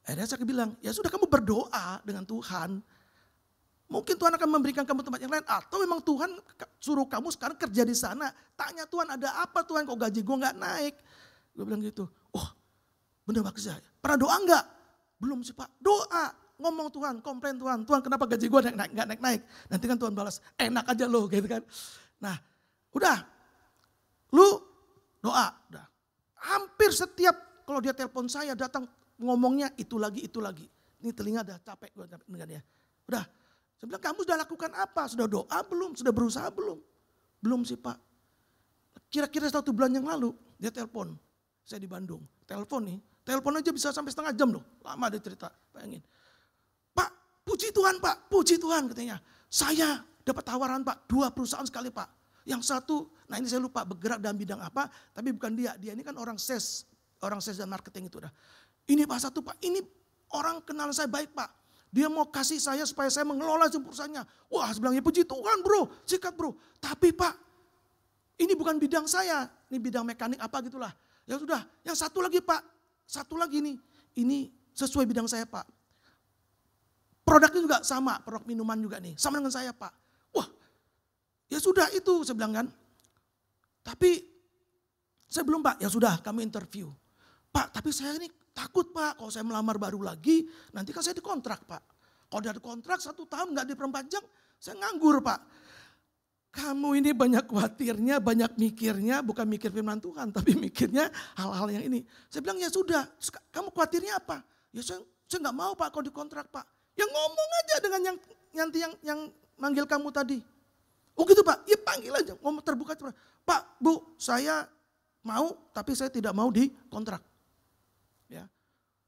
Akhirnya saya bilang, ya sudah kamu berdoa dengan Tuhan. Mungkin Tuhan akan memberikan kamu tempat yang lain. Atau memang Tuhan suruh kamu sekarang kerja di sana. Tanya Tuhan, ada apa Tuhan kok gaji gue gak naik. Gue bilang gitu, oh bener Pak saya. Pernah doa enggak? Belum sih Pak, doa. Ngomong Tuhan, komplain Tuhan. Tuhan kenapa gaji gue gak naik-naik. Nanti kan Tuhan balas, enak aja lo gitu kan. Nah udah, lu doa. Udah. Hampir setiap kalau dia telepon saya datang ngomongnya itu lagi. Ini telinga udah capek gue dengarnya. Udah, saya bilang kamu sudah lakukan apa? Sudah doa belum? Sudah berusaha belum? Belum sih Pak. Kira-kira 1 bulan yang lalu dia telepon. Saya di Bandung, telepon aja bisa sampai setengah jam loh. Lama dia cerita, bayangin. Pak, puji Tuhan katanya. Saya dapat tawaran Pak, 2 perusahaan sekali Pak. Yang satu, nah ini saya lupa bergerak dalam bidang apa, tapi bukan dia. Dia ini kan orang sales dan marketing itu dah. Ini Pak satu Pak, ini orang kenal saya baik Pak. Dia mau kasih saya supaya saya mengelola perusahaannya. Wah sebenarnya puji Tuhan bro, sikat bro. Tapi Pak, ini bukan bidang saya, ini bidang mekanik apa gitulah. Ya sudah, yang satu lagi Pak, satu lagi nih, ini sesuai bidang saya Pak. Produknya juga sama, produk minuman juga nih, sama dengan saya Pak. Wah, ya sudah itu saya bilang kan. Tapi saya belum Pak, ya sudah kami interview. Pak, tapi saya ini takut Pak, kalau saya melamar baru lagi, nanti kan saya dikontrak Pak. Kalau dia dikontrak 1 tahun nggak diperpanjang, saya nganggur Pak. Kamu ini banyak khawatirnya, banyak mikirnya, bukan mikir firman Tuhan, tapi mikirnya hal-hal yang ini. Saya bilang ya sudah, kamu khawatirnya apa? Ya saya nggak mau Pak kalau dikontrak Pak. Ya ngomong aja dengan yang manggil kamu tadi. Oh gitu Pak, ya panggil aja, ngomong terbuka. Pak, Bu, saya mau tapi saya tidak mau dikontrak. Ya.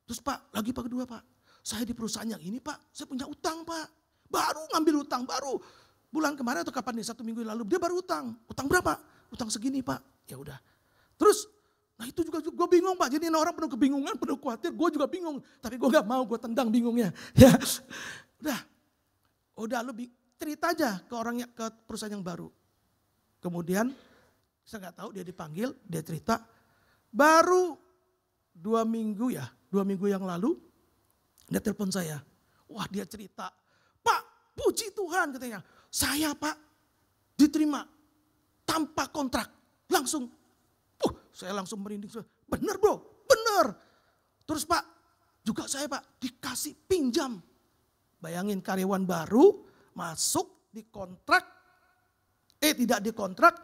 Terus Pak, lagi Pak kedua Pak, saya di perusahaan yang ini Pak, saya punya utang Pak. Baru ngambil utang, baru. Bulan kemarin atau kapan nih, 1 minggu lalu, dia baru utang. Utang berapa? Utang segini Pak. Ya udah. Terus, nah itu juga gue bingung Pak. Jadi orang penuh kebingungan, penuh khawatir. Gue juga bingung. Tapi gue gak mau, gue tendang bingungnya. Ya, udah lu cerita aja ke orangnya, ke perusahaan yang baru. Kemudian, saya gak tahu dia dipanggil, dia cerita. Baru 2 minggu yang lalu, dia telepon saya. Wah dia cerita, Pak puji Tuhan katanya. Saya Pak diterima tanpa kontrak, langsung. Saya langsung merinding. Bener bro, bener. Terus Pak, juga saya Pak dikasih pinjam. Bayangin karyawan baru masuk dikontrak, tidak dikontrak,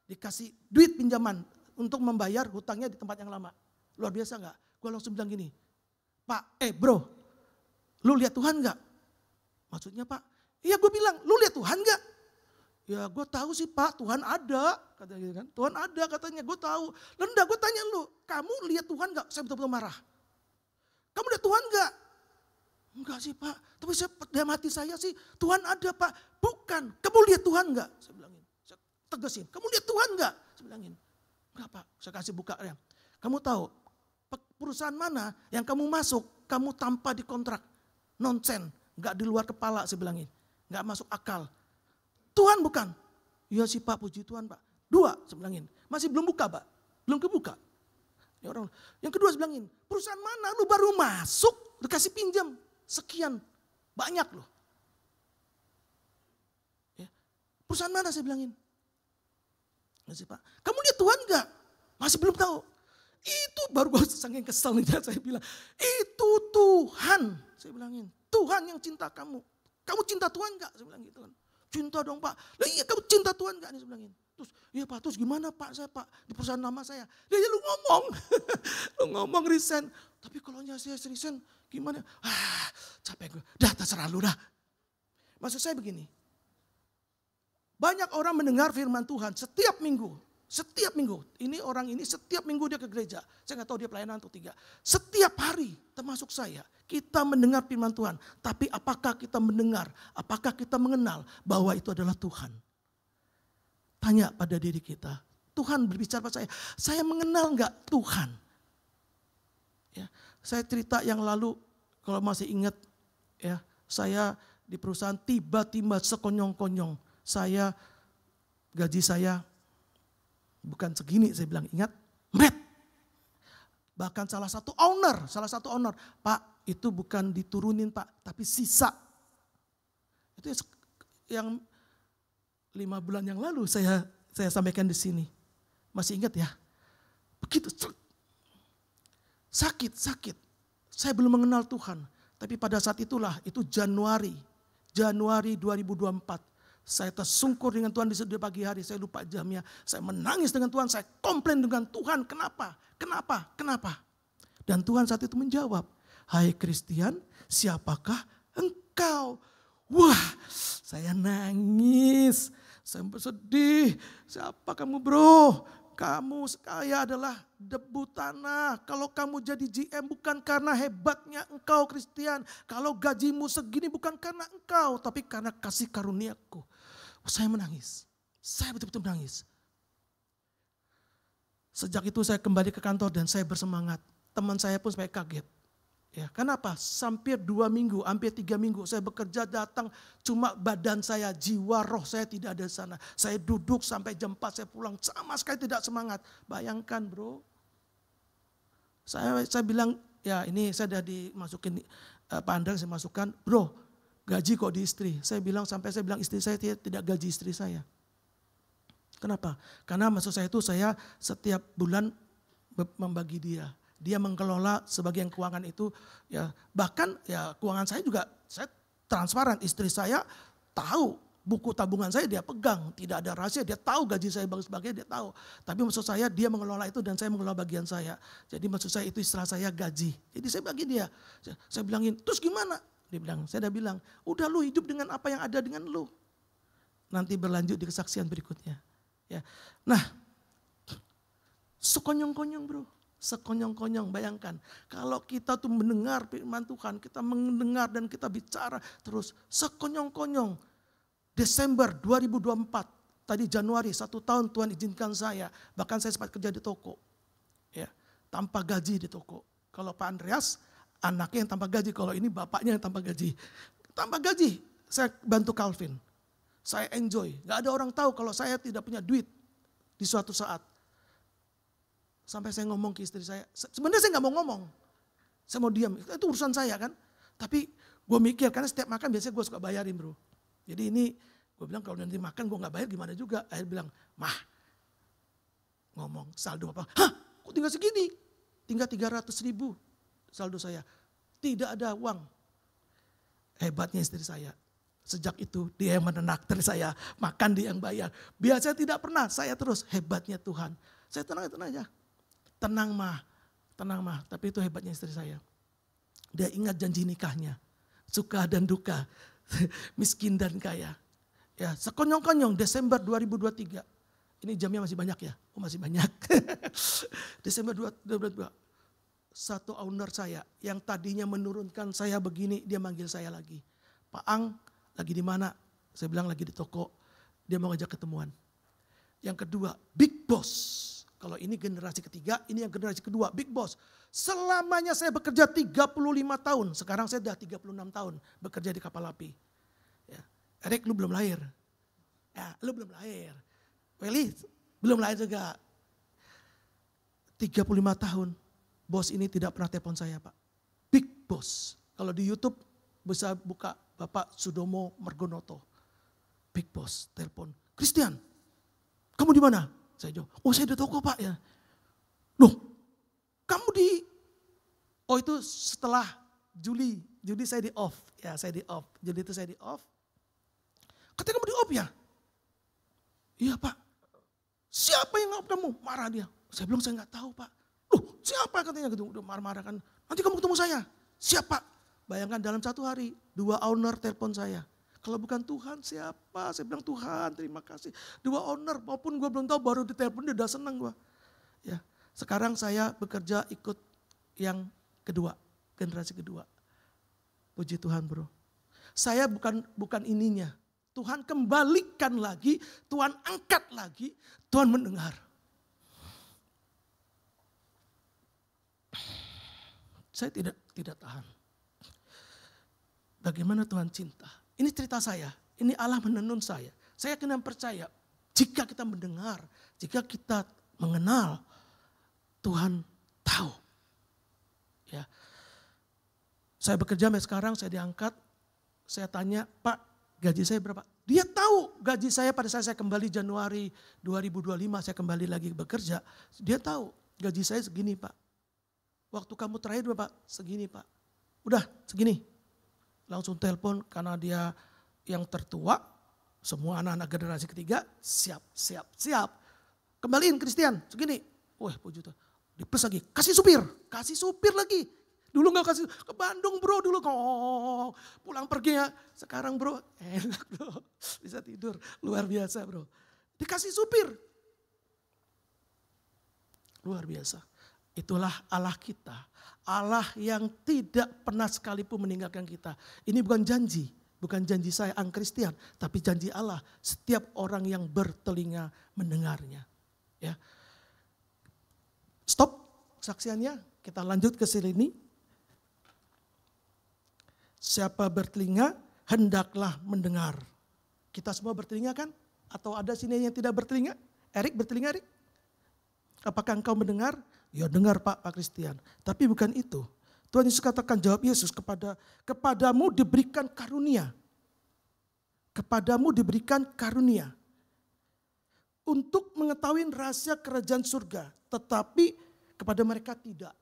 dikasih duit pinjaman untuk membayar hutangnya di tempat yang lama. Luar biasa gak? Gue langsung bilang gini, Pak, bro, lu lihat Tuhan gak? Maksudnya Pak, iya gue bilang, lu lihat Tuhan gak? Ya gue tahu sih Pak, Tuhan ada, katanya gitu kan. Tuhan ada katanya, gue tahu. Lalu gue tanya lu, kamu lihat Tuhan gak? Saya betul-betul marah. Kamu lihat Tuhan gak? Enggak sih Pak, tapi dalam hati saya sih Tuhan ada Pak. Bukan, kamu lihat Tuhan gak? Saya bilangin, saya tegasin, kamu lihat Tuhan gak? Saya bilangin, enggak Pak, saya kasih buka ya. Kamu tahu perusahaan mana yang kamu masuk, kamu tanpa dikontrak, nonsen, gak di luar kepala saya bilangin. Gak masuk akal. Tuhan bukan? Iya sih Pak, puji Tuhan Pak. 2 saya bilangin. Masih belum buka Pak. Belum kebuka. Ya orang. Yang kedua saya bilangin, perusahaan mana lu baru masuk, dikasih pinjam. Sekian. Banyak loh. Ya. Perusahaan mana saya bilangin? Masih Pak. Kamu lihat Tuhan gak? Masih belum tahu. Itu baru gue saking keselnya saya bilang. Itu Tuhan. Saya bilangin. Tuhan yang cinta kamu. Kamu cinta Tuhan gak? Saya bilang gitu kan. Cinta dong Pak. Lah iya kamu cinta Tuhan gak? Saya bilangin. Terus iya Pak, terus gimana Pak saya Pak? Di perusahaan lama saya. Ya lu ngomong. Lu ngomong resign. Tapi kalau saya resign gimana? Capek gue. Dah terserah lu dah. Maksud saya begini. Banyak orang mendengar firman Tuhan setiap minggu. Setiap minggu. Ini orang ini setiap minggu dia ke gereja. Saya gak tahu dia pelayanan atau 3. Setiap hari termasuk saya. Kita mendengar firman Tuhan. Tapi apakah kita mendengar? Apakah kita mengenal bahwa itu adalah Tuhan? Tanya pada diri kita. Tuhan berbicara pada saya. Saya mengenal gak Tuhan? Ya, saya cerita yang lalu. Kalau masih ingat. Ya, saya di perusahaan tiba-tiba sekonyong-konyong. Gaji saya bukan segini, saya bilang ingat, mret. Bahkan salah satu owner, Pak itu bukan diturunin Pak, tapi sisa. Itu yang 5 bulan yang lalu saya sampaikan di sini. Masih ingat ya? Begitu sakit. Saya belum mengenal Tuhan. Tapi pada saat itulah, itu Januari 2024. Saya tersungkur dengan Tuhan di pagi hari, saya lupa jamnya. Saya menangis dengan Tuhan, saya komplain dengan Tuhan, kenapa? Dan Tuhan saat itu menjawab, hai Christian, siapakah engkau? Wah, saya nangis, saya bersedih. Siapa kamu bro? Kamu saya adalah debu tanah. Kalau kamu jadi GM bukan karena hebatnya engkau Christian. Kalau gajimu segini bukan karena engkau, tapi karena kasih karuniaku. Saya menangis. Saya betul-betul menangis. Sejak itu saya kembali ke kantor dan saya bersemangat. Teman saya pun sampai kaget. Ya, kenapa? Hampir 2 minggu, hampir 3 minggu saya bekerja datang, cuma badan saya, jiwa roh saya tidak ada di sana. Saya duduk sampai jam 4 saya pulang, sama sekali tidak semangat. Bayangkan bro. Saya bilang, ya ini saya sudah dimasukin, Pak Andra saya masukkan, bro gaji kok di istri. Saya bilang istri saya tidak gaji istri saya. Kenapa? Karena maksud saya itu saya setiap bulan membagi dia. Dia mengelola sebagian keuangan itu, ya bahkan ya keuangan saya juga saya transparan. Istri saya tahu buku tabungan saya dia pegang, tidak ada rahasia. Dia tahu gaji saya bagus sebagainya dia tahu. Tapi maksud saya dia mengelola itu dan saya mengelola bagian saya. Jadi maksud saya itu istilah saya gaji. Jadi saya bagi dia. Saya bilangin, terus gimana? Saya udah bilang, udah lu hidup dengan apa yang ada dengan lu. Nanti berlanjut di kesaksian berikutnya. Ya, nah, sekonyong-konyong bro. Sekonyong-konyong, bayangkan. Kalau kita tuh mendengar firman Tuhan, kita mendengar dan kita bicara terus. Sekonyong-konyong, Desember 2024, tadi Januari 1 tahun Tuhan izinkan saya. Bahkan saya sempat kerja di toko. Ya, tanpa gaji di toko. Kalau Pak Andreas, anaknya yang tanpa gaji. Kalau ini bapaknya yang tanpa gaji. Tanpa gaji, saya bantu Calvin. Saya enjoy. Gak ada orang tahu kalau saya tidak punya duit di suatu saat. Sampai saya ngomong ke istri saya, sebenarnya saya gak mau ngomong. Saya mau diam, itu urusan saya kan. Tapi gue mikir, karena setiap makan biasanya gue suka bayarin bro. Jadi ini gue bilang kalau nanti makan gue gak bayar gimana juga. Akhirnya bilang, mah ngomong saldo apa? Hah kok tinggal segini? Tinggal 300.000 saldo saya. Tidak ada uang. Hebatnya istri saya. Sejak itu dia yang menenaktir saya, makan dia yang bayar. Biasanya tidak pernah, saya terus hebatnya Tuhan. Saya tenang aja. Tenang mah. Tapi itu hebatnya istri saya. Dia ingat janji nikahnya. Suka dan duka. Miskin dan kaya. Ya, sekonyong-konyong Desember 2023. Ini jamnya masih banyak ya? Oh masih banyak. Desember 2022. Satu owner saya yang tadinya menurunkan saya begini, dia manggil saya lagi. Pak Ang, lagi di mana? Saya bilang lagi di toko. Dia mau ngajak ketemuan. Yang kedua, Big Boss. Kalau ini generasi ketiga, ini yang generasi kedua, Big Boss. Selamanya saya bekerja 35 tahun. Sekarang saya sudah 36 tahun bekerja di kapal api. Ya. Erik, lu belum lahir. Ya, lu belum lahir. Welly, belum lahir juga. 35 tahun. Bos ini tidak pernah telepon saya Pak. Big Boss. Kalau di YouTube bisa buka Bapak Sudomo Margonoto. Big Boss telepon. Christian, kamu di mana? Saya jawab, oh saya di toko Pak ya. Loh, kamu di... Oh itu setelah Juli saya di off. Ya saya di off. Juli itu saya di off. Katanya kamu di off ya? Iya Pak. Siapa yang off kamu? Marah dia. Saya bilang saya nggak tahu Pak. Loh siapa katanya gitu. Udah marah-marah kan. Nanti kamu ketemu saya. Siapa? Bayangkan dalam 1 hari 2 owner telepon saya. Kalau bukan Tuhan siapa? Saya bilang Tuhan terima kasih. 2 owner maupun gue belum tahu baru ditelepon dia udah seneng gue. Ya, sekarang saya bekerja ikut yang kedua, generasi kedua. Puji Tuhan bro. Saya bukan ininya. Tuhan kembalikan lagi, Tuhan angkat lagi, Tuhan mendengar. Saya tidak tahan. Bagaimana Tuhan cinta. Ini cerita saya, ini Allah menenun saya. Saya kena percaya, jika kita mendengar, jika kita mengenal, Tuhan tahu Ya. Saya bekerja sampai sekarang, saya diangkat, saya tanya, Pak, gaji saya berapa? Dia tahu gaji saya pada saat saya kembali Januari 2025, saya kembali lagi bekerja. Dia tahu gaji saya segini, Pak. Waktu kamu terakhir berapa? Segini, Pak. Udah segini. Langsung telepon karena dia yang tertua, semua anak-anak generasi ketiga, siap. Kembaliin Christian, segini. Wah, puji Tuhan. Dipes lagi, kasih supir lagi. Dulu gak kasih, ke Bandung bro dulu, pulang pergi ya. Sekarang bro, enak bro, bisa tidur, luar biasa bro. Dikasih supir. Luar biasa. Itulah Allah kita. Allah yang tidak pernah sekalipun meninggalkan kita. Ini bukan janji saya Ang Christian, tapi janji Allah setiap orang yang bertelinga mendengarnya. Ya. Stop saksiannya, kita lanjut ke sini. Siapa bertelinga, hendaklah mendengar. Kita semua bertelinga kan? Atau ada sini yang tidak bertelinga? Erik bertelinga, Erik? Apakah engkau mendengar? Ya dengar Pak Christian. Tapi bukan itu. Tuhan Yesus katakan, jawab Yesus, kepadamu diberikan karunia. Kepadamu diberikan karunia. Untuk mengetahui rahasia kerajaan surga. Tetapi kepada mereka tidak.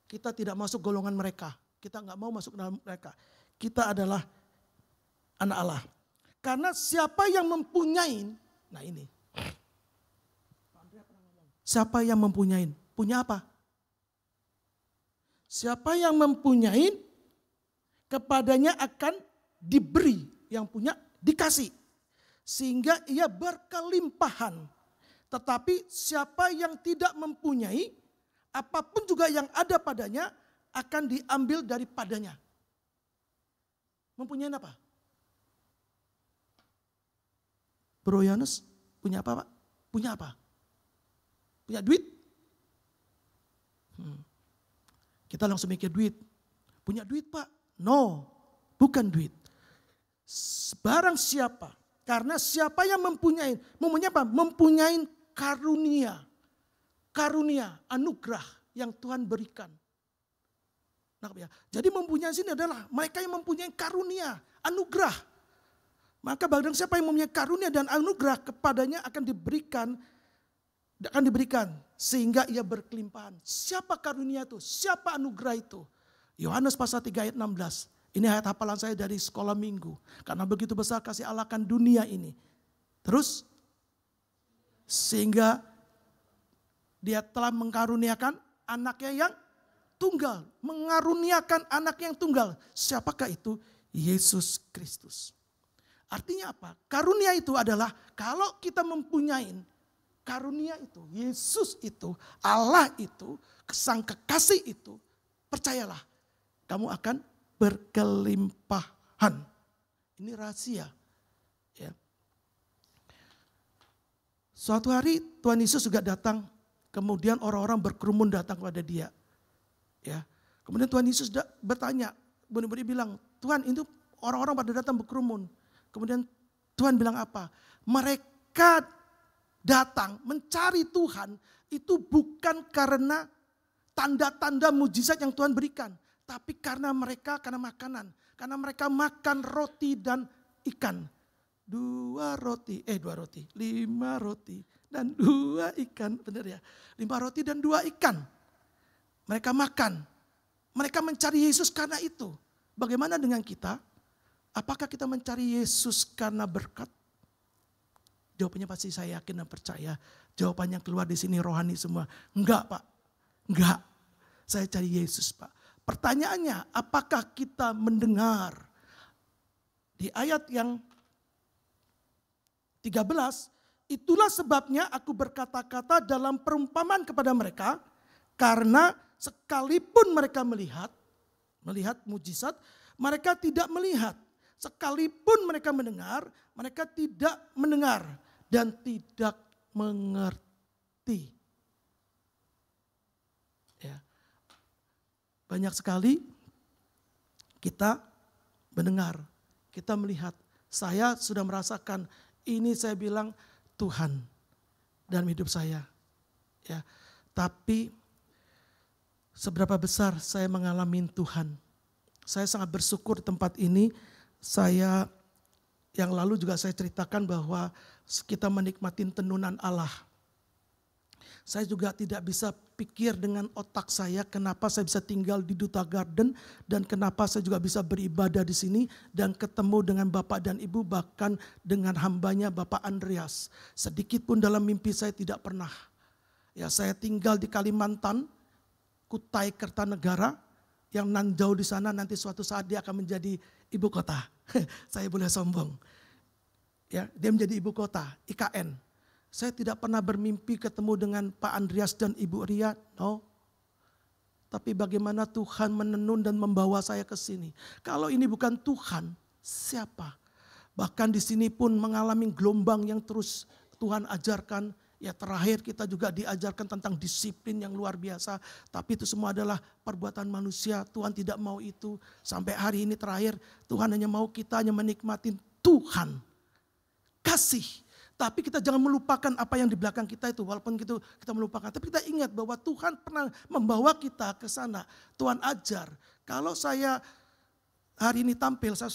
Kita tidak masuk golongan mereka. Kita nggak mau masuk dalam mereka. Kita adalah anak Allah. Karena siapa yang mempunyai, nah ini. Siapa yang mempunyai? Punya apa? Siapa yang mempunyai, kepadanya akan diberi. Yang punya dikasih. Sehingga ia berkelimpahan. Tetapi siapa yang tidak mempunyai, apapun juga yang ada padanya, akan diambil daripadanya. Mempunyai apa? Bro Yohanes punya apa Pak? Punya apa? Punya duit? Kita langsung mikir duit. Punya duit Pak? No, bukan duit. Barang siapa? Karena siapa yang mempunyai apa? Mempunyai karunia. Karunia, anugerah yang Tuhan berikan. Jadi mempunyai sini adalah mereka yang mempunyai karunia, anugerah. Maka barang siapa yang mempunyai karunia dan anugerah, kepadanya akan diberikan sehingga ia berkelimpahan. Siapa karunia itu? Siapa anugerah itu? Yohanes pasal 3 ayat 16. Ini ayat hafalan saya dari sekolah minggu. Karena begitu besar kasih Allah akan dunia ini. Terus sehingga dia telah mengkaruniakan anaknya yang tunggal, mengaruniakan anak yang tunggal. Siapakah itu? Yesus Kristus. Artinya apa? Karunia itu adalah kalau kita mempunyai karunia itu, Yesus itu, Allah itu, Sang Kekasih itu, percayalah, kamu akan berkelimpahan. Ini rahasia. Ya. Suatu hari Tuhan Yesus juga datang, kemudian orang-orang berkerumun datang kepada dia. Ya, kemudian Tuhan Yesus bertanya, benar-benar bilang, Tuhan itu orang-orang pada datang berkerumun. Kemudian Tuhan bilang apa? Mereka datang mencari Tuhan itu bukan karena tanda-tanda mujizat yang Tuhan berikan. Tapi karena makanan. Karena mereka makan roti dan ikan. 5 roti dan 2 ikan. Benar ya? 5 roti dan 2 ikan. Mereka makan. Mereka mencari Yesus karena itu. Bagaimana dengan kita? Apakah kita mencari Yesus karena berkat? Jawabannya pasti saya yakin dan percaya. Jawabannya keluar di sini rohani semua. Enggak Pak. Enggak. Saya cari Yesus Pak. Pertanyaannya, apakah kita mendengar? Di ayat yang 13, itulah sebabnya aku berkata-kata dalam perumpamaan kepada mereka. Karena sekalipun mereka melihat mujizat, mereka tidak melihat. Sekalipun mereka mendengar, mereka tidak mendengar dan tidak mengerti. Ya. Banyak sekali kita mendengar, kita melihat. Saya sudah merasakan ini, saya bilang Tuhan dalam hidup saya. Ya. Tapi seberapa besar saya mengalami Tuhan. Saya sangat bersyukur di tempat ini. Saya yang lalu juga saya ceritakan bahwa kita menikmati tenunan Allah. Saya juga tidak bisa pikir dengan otak saya kenapa saya bisa tinggal di Duta Garden dan kenapa saya juga bisa beribadah di sini dan ketemu dengan Bapak dan Ibu, bahkan dengan hambanya Bapak Andreas. Sedikit pun dalam mimpi saya tidak pernah. Ya, saya tinggal di Kalimantan, Kutai Kertanegara, yang nan jauh di sana nanti suatu saat dia akan menjadi ibu kota. Saya boleh sombong. Ya, dia menjadi ibu kota, IKN. Saya tidak pernah bermimpi ketemu dengan Pak Andreas dan Ibu Ria, no. Tapi bagaimana Tuhan menenun dan membawa saya ke sini. Kalau ini bukan Tuhan, siapa? Bahkan di sini pun mengalami gelombang yang terus Tuhan ajarkan. Ya, terakhir kita juga diajarkan tentang disiplin yang luar biasa. Tapi itu semua adalah perbuatan manusia. Tuhan tidak mau itu. Sampai hari ini terakhir Tuhan hanya mau kita hanya menikmati Tuhan. Kasih. Tapi kita jangan melupakan apa yang di belakang kita itu. Walaupun kita melupakan. Tapi kita ingat bahwa Tuhan pernah membawa kita ke sana. Tuhan ajar. Kalau saya hari ini tampil, saya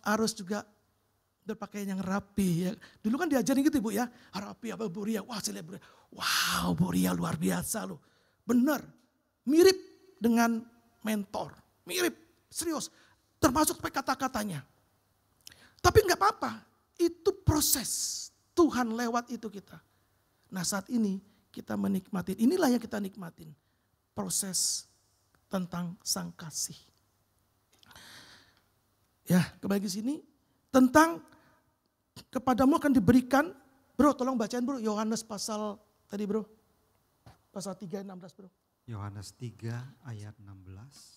harus juga berpakaian yang rapi. Ya. Dulu kan diajarin gitu Ibu ya. Rapi apa Bu Ria. Wah saya lihat Bu Ria. Wow Bu Ria luar biasa loh. Benar. Mirip dengan mentor. Mirip. Serius. Termasuk sampai kata-katanya. Tapi enggak apa-apa. Itu proses. Tuhan lewat itu kita. Nah saat ini kita menikmatin. Inilah yang kita nikmatin. Proses tentang sang kasih. Ya kembali ke sini. Tentang kepadamu akan diberikan. Bro tolong bacain bro. Yohanes pasal tadi bro. Pasal 3 ayat 16 bro. Yohanes 3 ayat 16.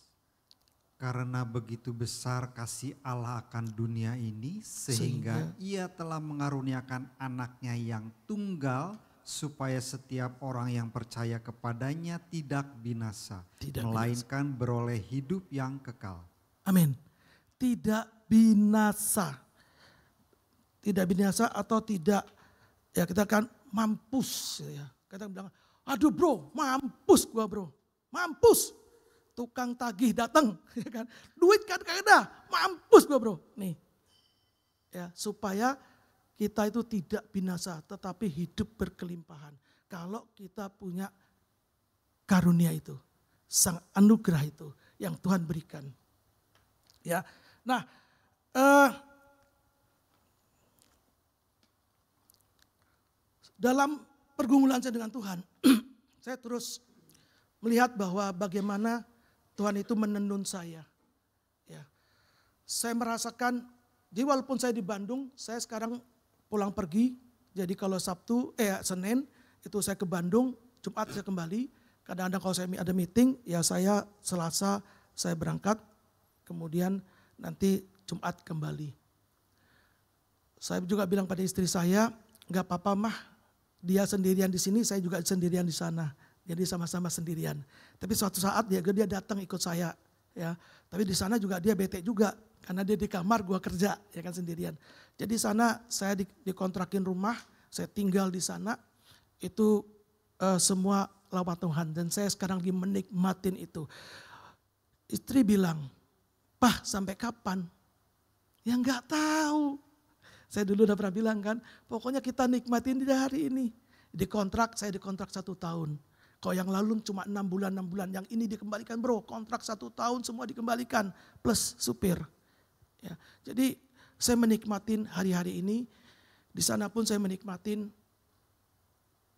Karena begitu besar kasih Allah akan dunia ini sehingga ia telah mengaruniakan anaknya yang tunggal supaya setiap orang yang percaya kepadanya tidak binasa, melainkan beroleh hidup yang kekal. Amin. Tidak binasa. Tidak binasa atau tidak, ya kita kan mampus. Ya. Kita bilang, aduh bro mampus gua bro, mampus. Tukang tagih datang, ya kan? Duit kan gak ada, mampus gue bro. Nih, ya supaya kita itu tidak binasa, tetapi hidup berkelimpahan. Kalau kita punya karunia itu, sang anugerah itu yang Tuhan berikan. Ya, nah, dalam pergumulan saya dengan Tuhan, saya terus melihat bahwa bagaimana Tuhan itu menenun saya. Ya. Saya merasakan, jadi walaupun saya di Bandung, saya sekarang pulang pergi. Jadi kalau Senin itu saya ke Bandung, Jumat saya kembali. Kadang-kadang kalau saya ada meeting, ya saya Selasa saya berangkat, kemudian nanti Jumat kembali. Saya juga bilang pada istri saya, nggak apa-apa mah, dia sendirian di sini, saya juga sendirian di sana. Jadi sama-sama sendirian. Tapi suatu saat dia datang ikut saya, ya. Tapi di sana juga dia bete juga karena dia di kamar, gua kerja, ya kan sendirian. Jadi sana saya dikontrakin rumah, saya tinggal di sana. Itu semua lawat Tuhan dan saya sekarang lagi menikmatin itu. Istri bilang, "Pah, sampai kapan?" Ya nggak tahu. Saya dulu udah pernah bilang kan, pokoknya kita nikmatin di hari ini. Saya dikontrak 1 tahun. Kalau yang lalu cuma 6 bulan, yang ini dikembalikan bro, kontrak 1 tahun semua dikembalikan, plus supir. Ya, jadi saya menikmatin hari-hari ini, di sana pun saya menikmatin,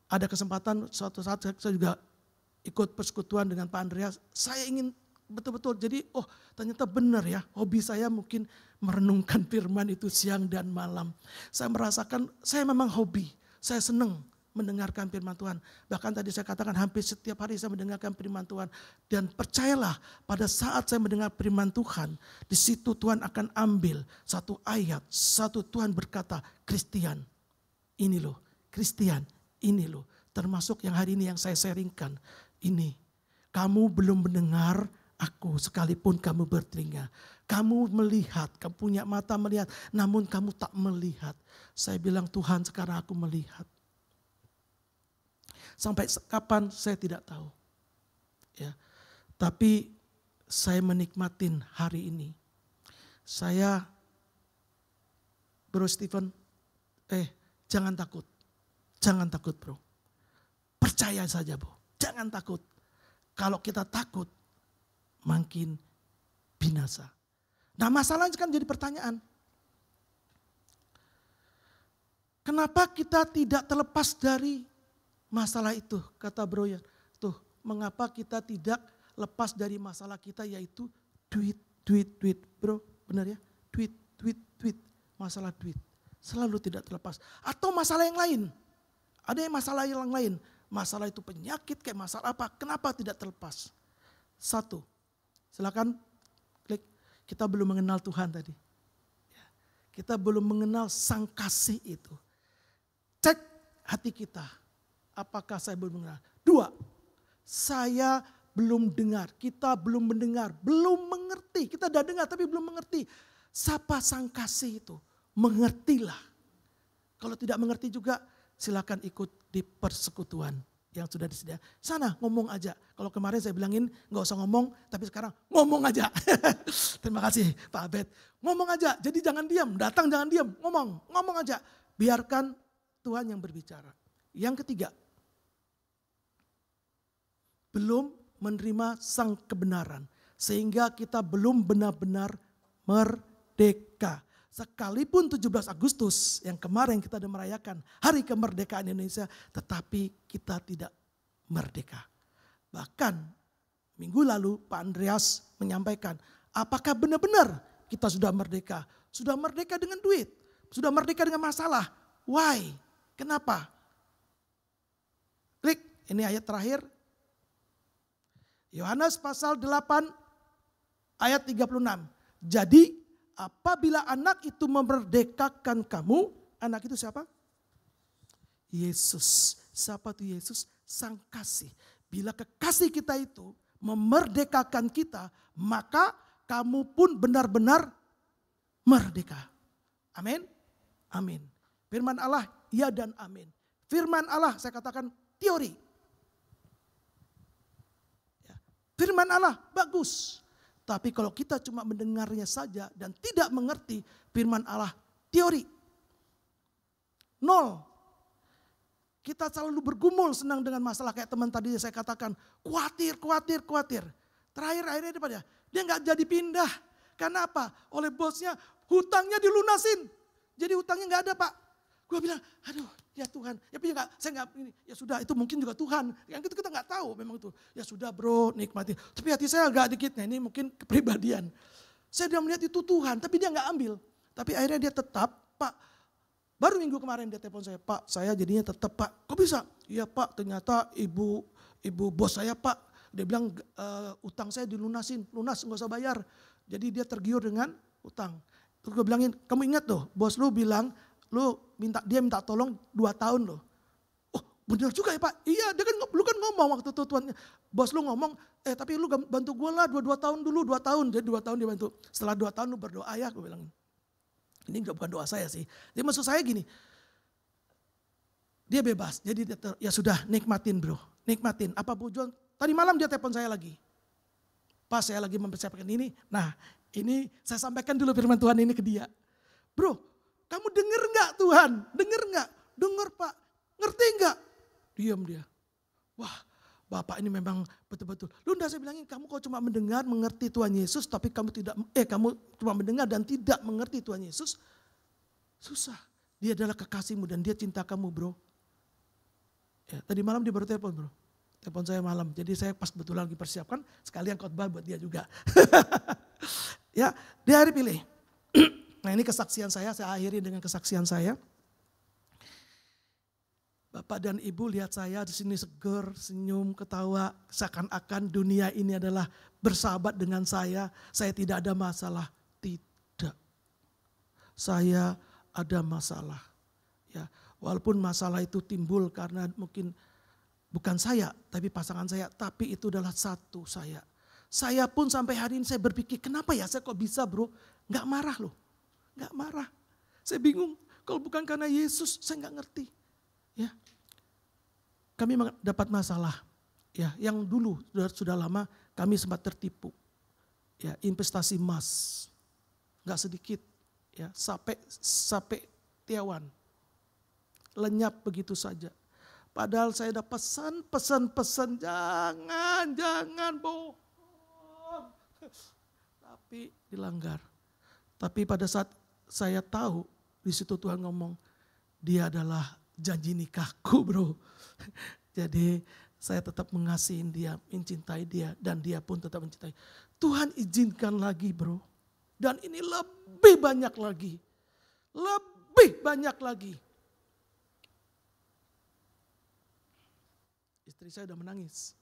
ada kesempatan suatu saat saya juga ikut persekutuan dengan Pak Andreas, saya ingin betul-betul, jadi ternyata benar ya, hobi saya mungkin merenungkan firman itu siang dan malam. Saya merasakan, saya memang hobi, saya senang mendengarkan firman Tuhan. Bahkan tadi saya katakan hampir setiap hari saya mendengarkan firman Tuhan. Dan percayalah pada saat saya mendengar firman Tuhan, di situ Tuhan akan ambil satu ayat, satu Tuhan berkata, Kristian, ini loh, Kristian, ini loh. Termasuk yang hari ini yang saya sharingkan, ini. Kamu belum mendengar aku sekalipun kamu bertelinga. Kamu melihat, kamu punya mata melihat, namun kamu tak melihat. Saya bilang Tuhan sekarang aku melihat. Sampai kapan saya tidak tahu. Ya. Tapi saya menikmatin hari ini. Saya, Bro Stephen, jangan takut. Jangan takut bro. Percaya saja bro. Jangan takut. Kalau kita takut, makin binasa. Nah masalahnya kan jadi pertanyaan. Kenapa kita tidak terlepas dari masalah itu? Kata bro ya. Tuh, mengapa kita tidak lepas dari masalah kita yaitu duit. Bro, benar ya? Duit. Masalah duit. Selalu tidak terlepas. Atau masalah yang lain. Ada yang masalah yang lain. Masalah itu penyakit kayak masalah apa. Kenapa tidak terlepas? Satu, silakan klik. Kita belum mengenal Tuhan tadi. Kita belum mengenal sang kasih itu. Cek hati kita. Apakah saya belum mengenal? Dua, saya belum dengar. Kita belum mendengar. Belum mengerti. Kita sudah dengar tapi belum mengerti. Siapa sang kasih itu? Mengertilah. Kalau tidak mengerti juga silakan ikut di persekutuan yang sudah disediakan. Sana ngomong aja. Kalau kemarin saya bilangin gak usah ngomong, tapi sekarang ngomong aja. Terima kasih Pak Abed. Ngomong aja, jadi jangan diam, datang jangan diam, ngomong aja. Biarkan Tuhan yang berbicara. Yang ketiga, belum menerima sang kebenaran. Sehingga kita belum benar-benar merdeka. Sekalipun 17 Agustus yang kemarin kita sudah merayakan hari kemerdekaan Indonesia, tetapi kita tidak merdeka. Bahkan minggu lalu Pak Andreas menyampaikan, apakah benar-benar kita sudah merdeka? Sudah merdeka dengan duit, sudah merdeka dengan masalah. Why? Kenapa? Klik, ini ayat terakhir. Yohanes pasal 8 ayat 36. Jadi apabila anak itu memerdekakan kamu, anak itu siapa? Yesus. Siapa itu Yesus? Sang kasih. Bila kekasih kita itu memerdekakan kita, maka kamu pun benar-benar merdeka. Amin. Amin. Firman Allah, ya dan amin. Firman Allah, saya katakan teori. Firman Allah, bagus. Tapi kalau kita cuma mendengarnya saja dan tidak mengerti firman Allah, teori. Nol. Kita selalu bergumul senang dengan masalah kayak teman tadi saya katakan. Khawatir. Terakhir akhirnya dia nggak jadi pindah. Karena apa? Oleh bosnya hutangnya dilunasin. Jadi hutangnya nggak ada Pak. Gue bilang, aduh ya Tuhan. Ya enggak, saya nggak ini. Ya sudah itu mungkin juga Tuhan. Yang itu kita nggak tahu memang itu. Ya sudah bro nikmati. Tapi hati saya agak dikit. Nah ini mungkin kepribadian. Saya sudah melihat itu Tuhan. Tapi dia nggak ambil. Tapi akhirnya dia tetap Pak. Baru minggu kemarin dia telepon saya. Pak saya jadinya tetap Pak. Kok bisa? Iya Pak ternyata ibu bos saya Pak. Dia bilang utang saya dilunasin. Lunas nggak usah bayar. Jadi dia tergiur dengan utang. Terus gue bilangin kamu ingat tuh bos lu bilang. Dia minta tolong 2 tahun loh. Oh benar juga ya Pak. Iya dia kan lu kan ngomong waktu itu Tuhan. Bos lu ngomong tapi lu bantu gue lah 2 tahun dulu 2 tahun. Jadi 2 tahun dia bantu. Setelah 2 tahun lu berdoa ya gue bilang. Ini bukan doa saya sih. Jadi maksud saya gini. Dia bebas. Jadi ya sudah nikmatin bro. Nikmatin. Apa tujuan. Tadi malam dia telepon saya lagi. Pas saya lagi mempersiapkan ini. Nah ini saya sampaikan dulu firman Tuhan ini ke dia. Bro. Kamu denger gak Tuhan? Denger gak? Denger Pak. Ngerti gak? Diam dia. Wah Bapak ini memang betul-betul. Lu udah saya bilangin kamu kalau cuma mendengar mengerti Tuhan Yesus. Tapi kamu cuma mendengar dan tidak mengerti Tuhan Yesus. Susah. Dia adalah kekasihmu dan dia cinta kamu bro. Ya, tadi malam dia baru telepon bro. Telepon saya malam. Jadi saya pas kebetulan lagi persiapkan. Sekalian khotbah buat dia juga. Ya dia hari pilih. Nah ini kesaksian saya akhiri dengan kesaksian saya. Bapak dan Ibu lihat saya di sini seger, senyum, ketawa. Seakan-akan dunia ini adalah bersahabat dengan saya. Saya tidak ada masalah. Tidak. Saya ada masalah. Ya, walaupun masalah itu timbul karena mungkin bukan saya, tapi pasangan saya. Tapi itu adalah satu saya. Saya pun sampai hari ini saya berpikir, kenapa ya saya kok bisa bro? Gak marah loh. Gak marah. Saya bingung. Kalau bukan karena Yesus, saya gak ngerti. Ya, kami dapat masalah. Ya, yang dulu sudah lama kami sempat tertipu. Ya, investasi emas nggak sedikit, ya sampai tiawan, lenyap begitu saja. Padahal saya ada pesan, jangan bohong. Tapi dilanggar. Tapi pada saat saya tahu, di situ Tuhan ngomong, dia adalah janji nikahku bro. Jadi saya tetap mengasihi dia, mencintai dia, dan dia pun tetap mencintai. Tuhan izinkan lagi bro. Dan ini lebih banyak lagi. Lebih banyak lagi. Istri saya udah menangis.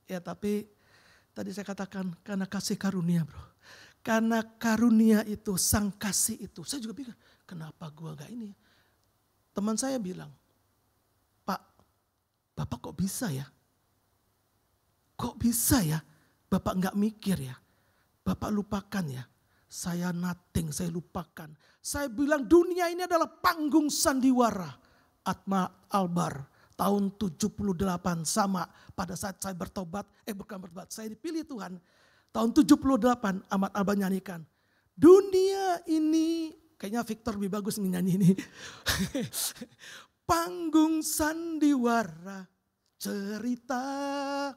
Ya tapi tadi saya katakan karena kasih karunia bro. Karena karunia itu, sang kasih itu. Saya juga pikir kenapa gua gak ini. Teman saya bilang, Pak, Bapak kok bisa ya? Kok bisa ya? Bapak gak mikir ya? Bapak lupakan ya? Saya nothing, saya lupakan. Saya bilang dunia ini adalah panggung sandiwara. Atma Albar tahun 78 sama pada saat saya bertobat, bukan bertobat, saya dipilih Tuhan. Tahun 78 Ahmad Albar nyanyikan. Dunia ini, kayaknya Victor lebih bagus nyanyi ini. Panggung sandiwara, ceritanya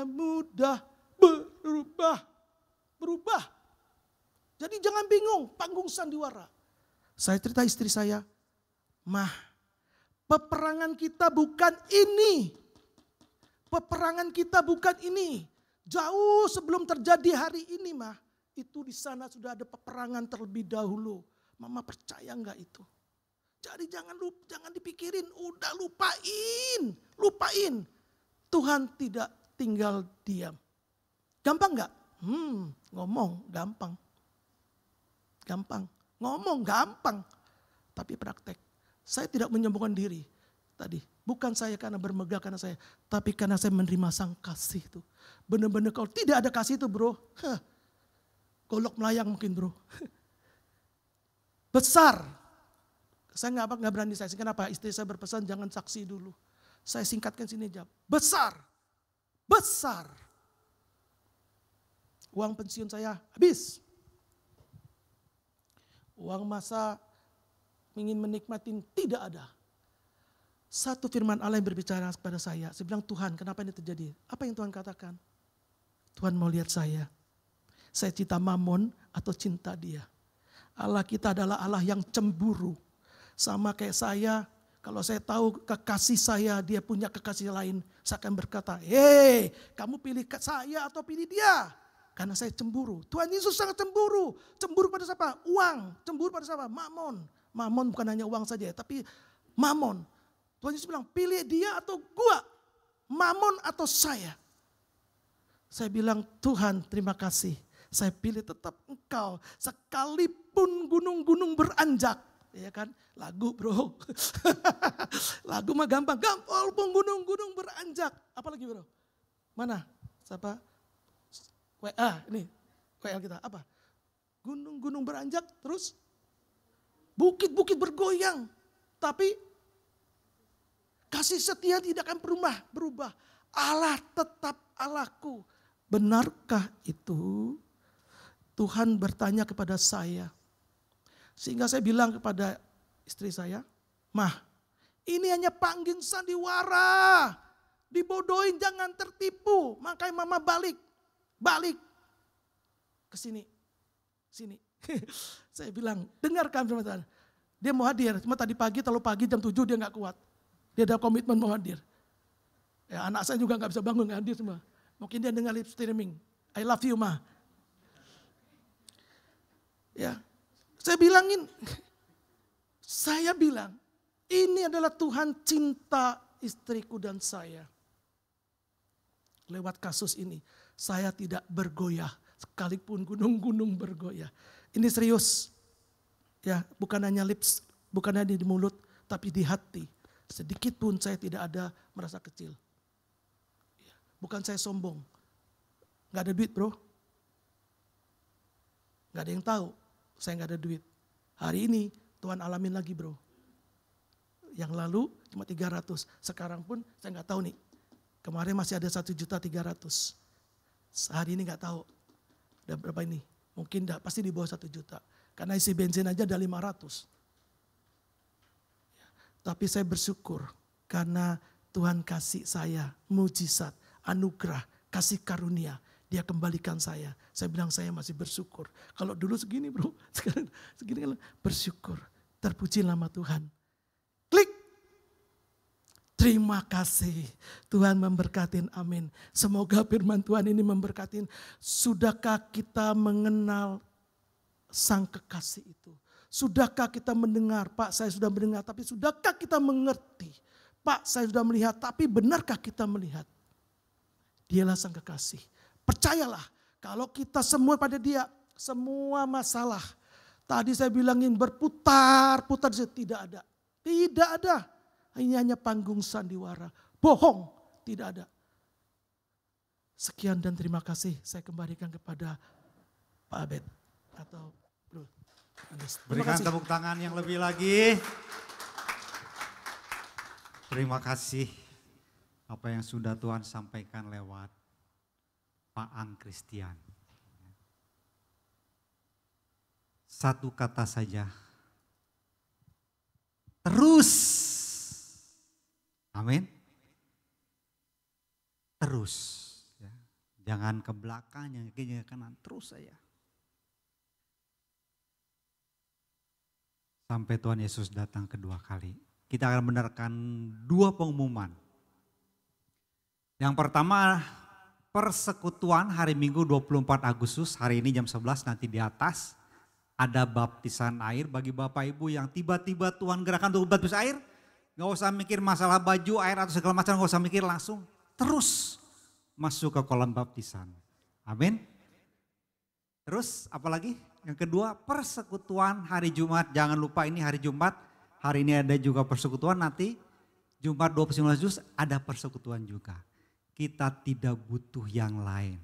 mudah berubah. Jadi jangan bingung, panggung sandiwara. Saya cerita istri saya, Mah, peperangan kita bukan ini. Peperangan kita bukan ini. Jauh sebelum terjadi hari ini mah, itu di sana sudah ada peperangan terlebih dahulu. Mama percaya enggak itu? Jadi jangan dipikirin, udah lupain. Tuhan tidak tinggal diam. Gampang enggak? Ngomong gampang. Ngomong gampang. Tapi praktek. Saya tidak menyombongkan diri tadi. Bukan saya karena bermegah karena saya. Tapi karena saya menerima sang kasih itu. Benar-benar kalau tidak ada kasih itu bro. Golok melayang mungkin bro. Besar. Saya nggak berani saya. Kenapa? Istri saya berpesan jangan saksi dulu. Saya singkatkan sini jawab. Besar. Uang pensiun saya habis. Uang masa ingin menikmatin tidak ada. Satu firman Allah yang berbicara kepada saya. Saya bilang Tuhan kenapa ini terjadi? Apa yang Tuhan katakan? Tuhan mau lihat saya. Saya cinta mamon atau cinta dia. Allah kita adalah Allah yang cemburu. Sama kayak saya. Kalau saya tahu kekasih saya dia punya kekasih lain. Saya akan berkata hei kamu pilih saya atau pilih dia. Karena saya cemburu. Tuhan Yesus sangat cemburu. Cemburu pada siapa? Uang. Cemburu pada siapa? Mamon. Mamon bukan hanya uang saja tapi mamon. Tuhan Yesus bilang pilih dia atau gua. Mamon atau saya. Saya bilang Tuhan terima kasih. Saya pilih tetap engkau. Sekalipun gunung-gunung beranjak. Ya kan? Lagu bro. Lagu mah gampang. Walaupun gunung-gunung beranjak. Apalagi bro? Mana? Siapa? Ini WL kita. Apa? Gunung-gunung beranjak terus bukit-bukit bergoyang. Tapi kasih setia tidak akan berubah. Allah tetap Allahku. Benarkah itu? Tuhan bertanya kepada saya. Sehingga saya bilang kepada istri saya, Mah, ini hanya panggung sandiwara. Dibodohin jangan tertipu. Makanya mama balik ke sini. Saya bilang, dengarkan firman Tuhan. Dia mau hadir, cuma tadi pagi, terlalu pagi jam 7 dia gak kuat. Dia ada komitmen mau hadir. Ya, anak saya juga gak bisa bangun, gak hadir semua. Mungkin dia dengar live streaming. I love you, Ma. Ya, saya bilang, ini adalah Tuhan cinta istriku dan saya. Lewat kasus ini, saya tidak bergoyah, sekalipun gunung-gunung bergoyah. Ini serius, ya bukan hanya lips, bukan hanya di mulut, tapi di hati. Sedikit pun saya tidak ada merasa kecil. Bukan saya sombong, gak ada duit bro. Gak ada yang tahu, saya gak ada duit. Hari ini Tuhan alamin lagi bro. Yang lalu cuma 300. Sekarang pun saya nggak tahu nih. Kemarin masih ada 1.300.000. Sehari ini nggak tahu. Udah berapa ini? Mungkin pasti di bawah 1 juta. Karena isi bensin aja ada 500. Tapi saya bersyukur karena Tuhan kasih saya mujizat, anugerah, kasih karunia. Dia kembalikan saya. Saya bilang saya masih bersyukur. Kalau dulu segini bro, sekarang segini kan bersyukur. Terpuji nama Tuhan. Klik. Terima kasih. Tuhan memberkatin, amin. Semoga firman Tuhan ini memberkatin. Sudahkah kita mengenal sang kekasih itu? Sudahkah kita mendengar? Pak, saya sudah mendengar, tapi sudahkah kita mengerti? Pak, saya sudah melihat, tapi benarkah kita melihat? Dialah sang kekasih. Percayalah, kalau kita semua pada dia, semua masalah. Tadi saya bilangin berputar-putar, tidak ada. Tidak ada. Ini hanya panggung sandiwara. Bohong, tidak ada. Sekian dan terima kasih. Saya kembalikan kepada Pak Abed atau Bro Anies. Berikan tepuk tangan yang lebih lagi. Terima kasih apa yang sudah Tuhan sampaikan lewat Pak Ang Christian. Satu kata saja. Terus. Amin. Terus. Ya. Jangan ke belakang, jangan ke kanan. Terus saja. Sampai Tuhan Yesus datang kedua kali. Kita akan mendengarkan 2 pengumuman. Yang pertama, persekutuan hari Minggu 24 Agustus, hari ini jam 11 nanti di atas. Ada baptisan air bagi Bapak Ibu yang tiba-tiba Tuhan gerakan untuk baptis air. Gak usah mikir masalah baju, air atau segala macam, gak usah mikir, langsung terus masuk ke kolam baptisan. Amin. Terus apalagi? Yang kedua, persekutuan hari Jumat. Jangan lupa ini hari Jumat. Hari ini ada juga persekutuan, nanti Jumat 29 Agustus ada persekutuan juga. Kita tidak butuh yang lain.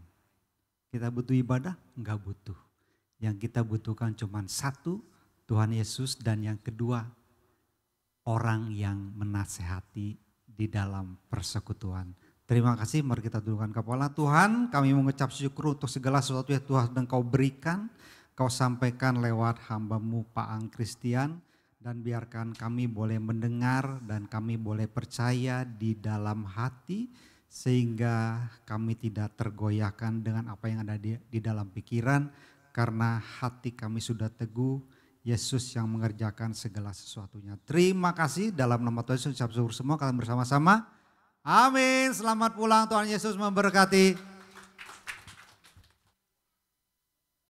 Kita butuh ibadah? Enggak butuh. Yang kita butuhkan cuma satu, Tuhan Yesus, dan yang kedua, orang yang menasehati di dalam persekutuan. Terima kasih, mari kita tundukkan kepala. Tuhan, kami mengucap syukur untuk segala sesuatu yang Tuhan Engkau berikan, Kau sampaikan lewat hamba-Mu Pak Ang Christian. Dan biarkan kami boleh mendengar dan kami boleh percaya di dalam hati sehingga kami tidak tergoyahkan dengan apa yang ada di dalam pikiran karena hati kami sudah teguh, Yesus yang mengerjakan segala sesuatunya. Terima kasih, dalam nama Tuhan Yesus ucap syukur semua kalian bersama-sama. Amin, selamat pulang, Tuhan Yesus memberkati.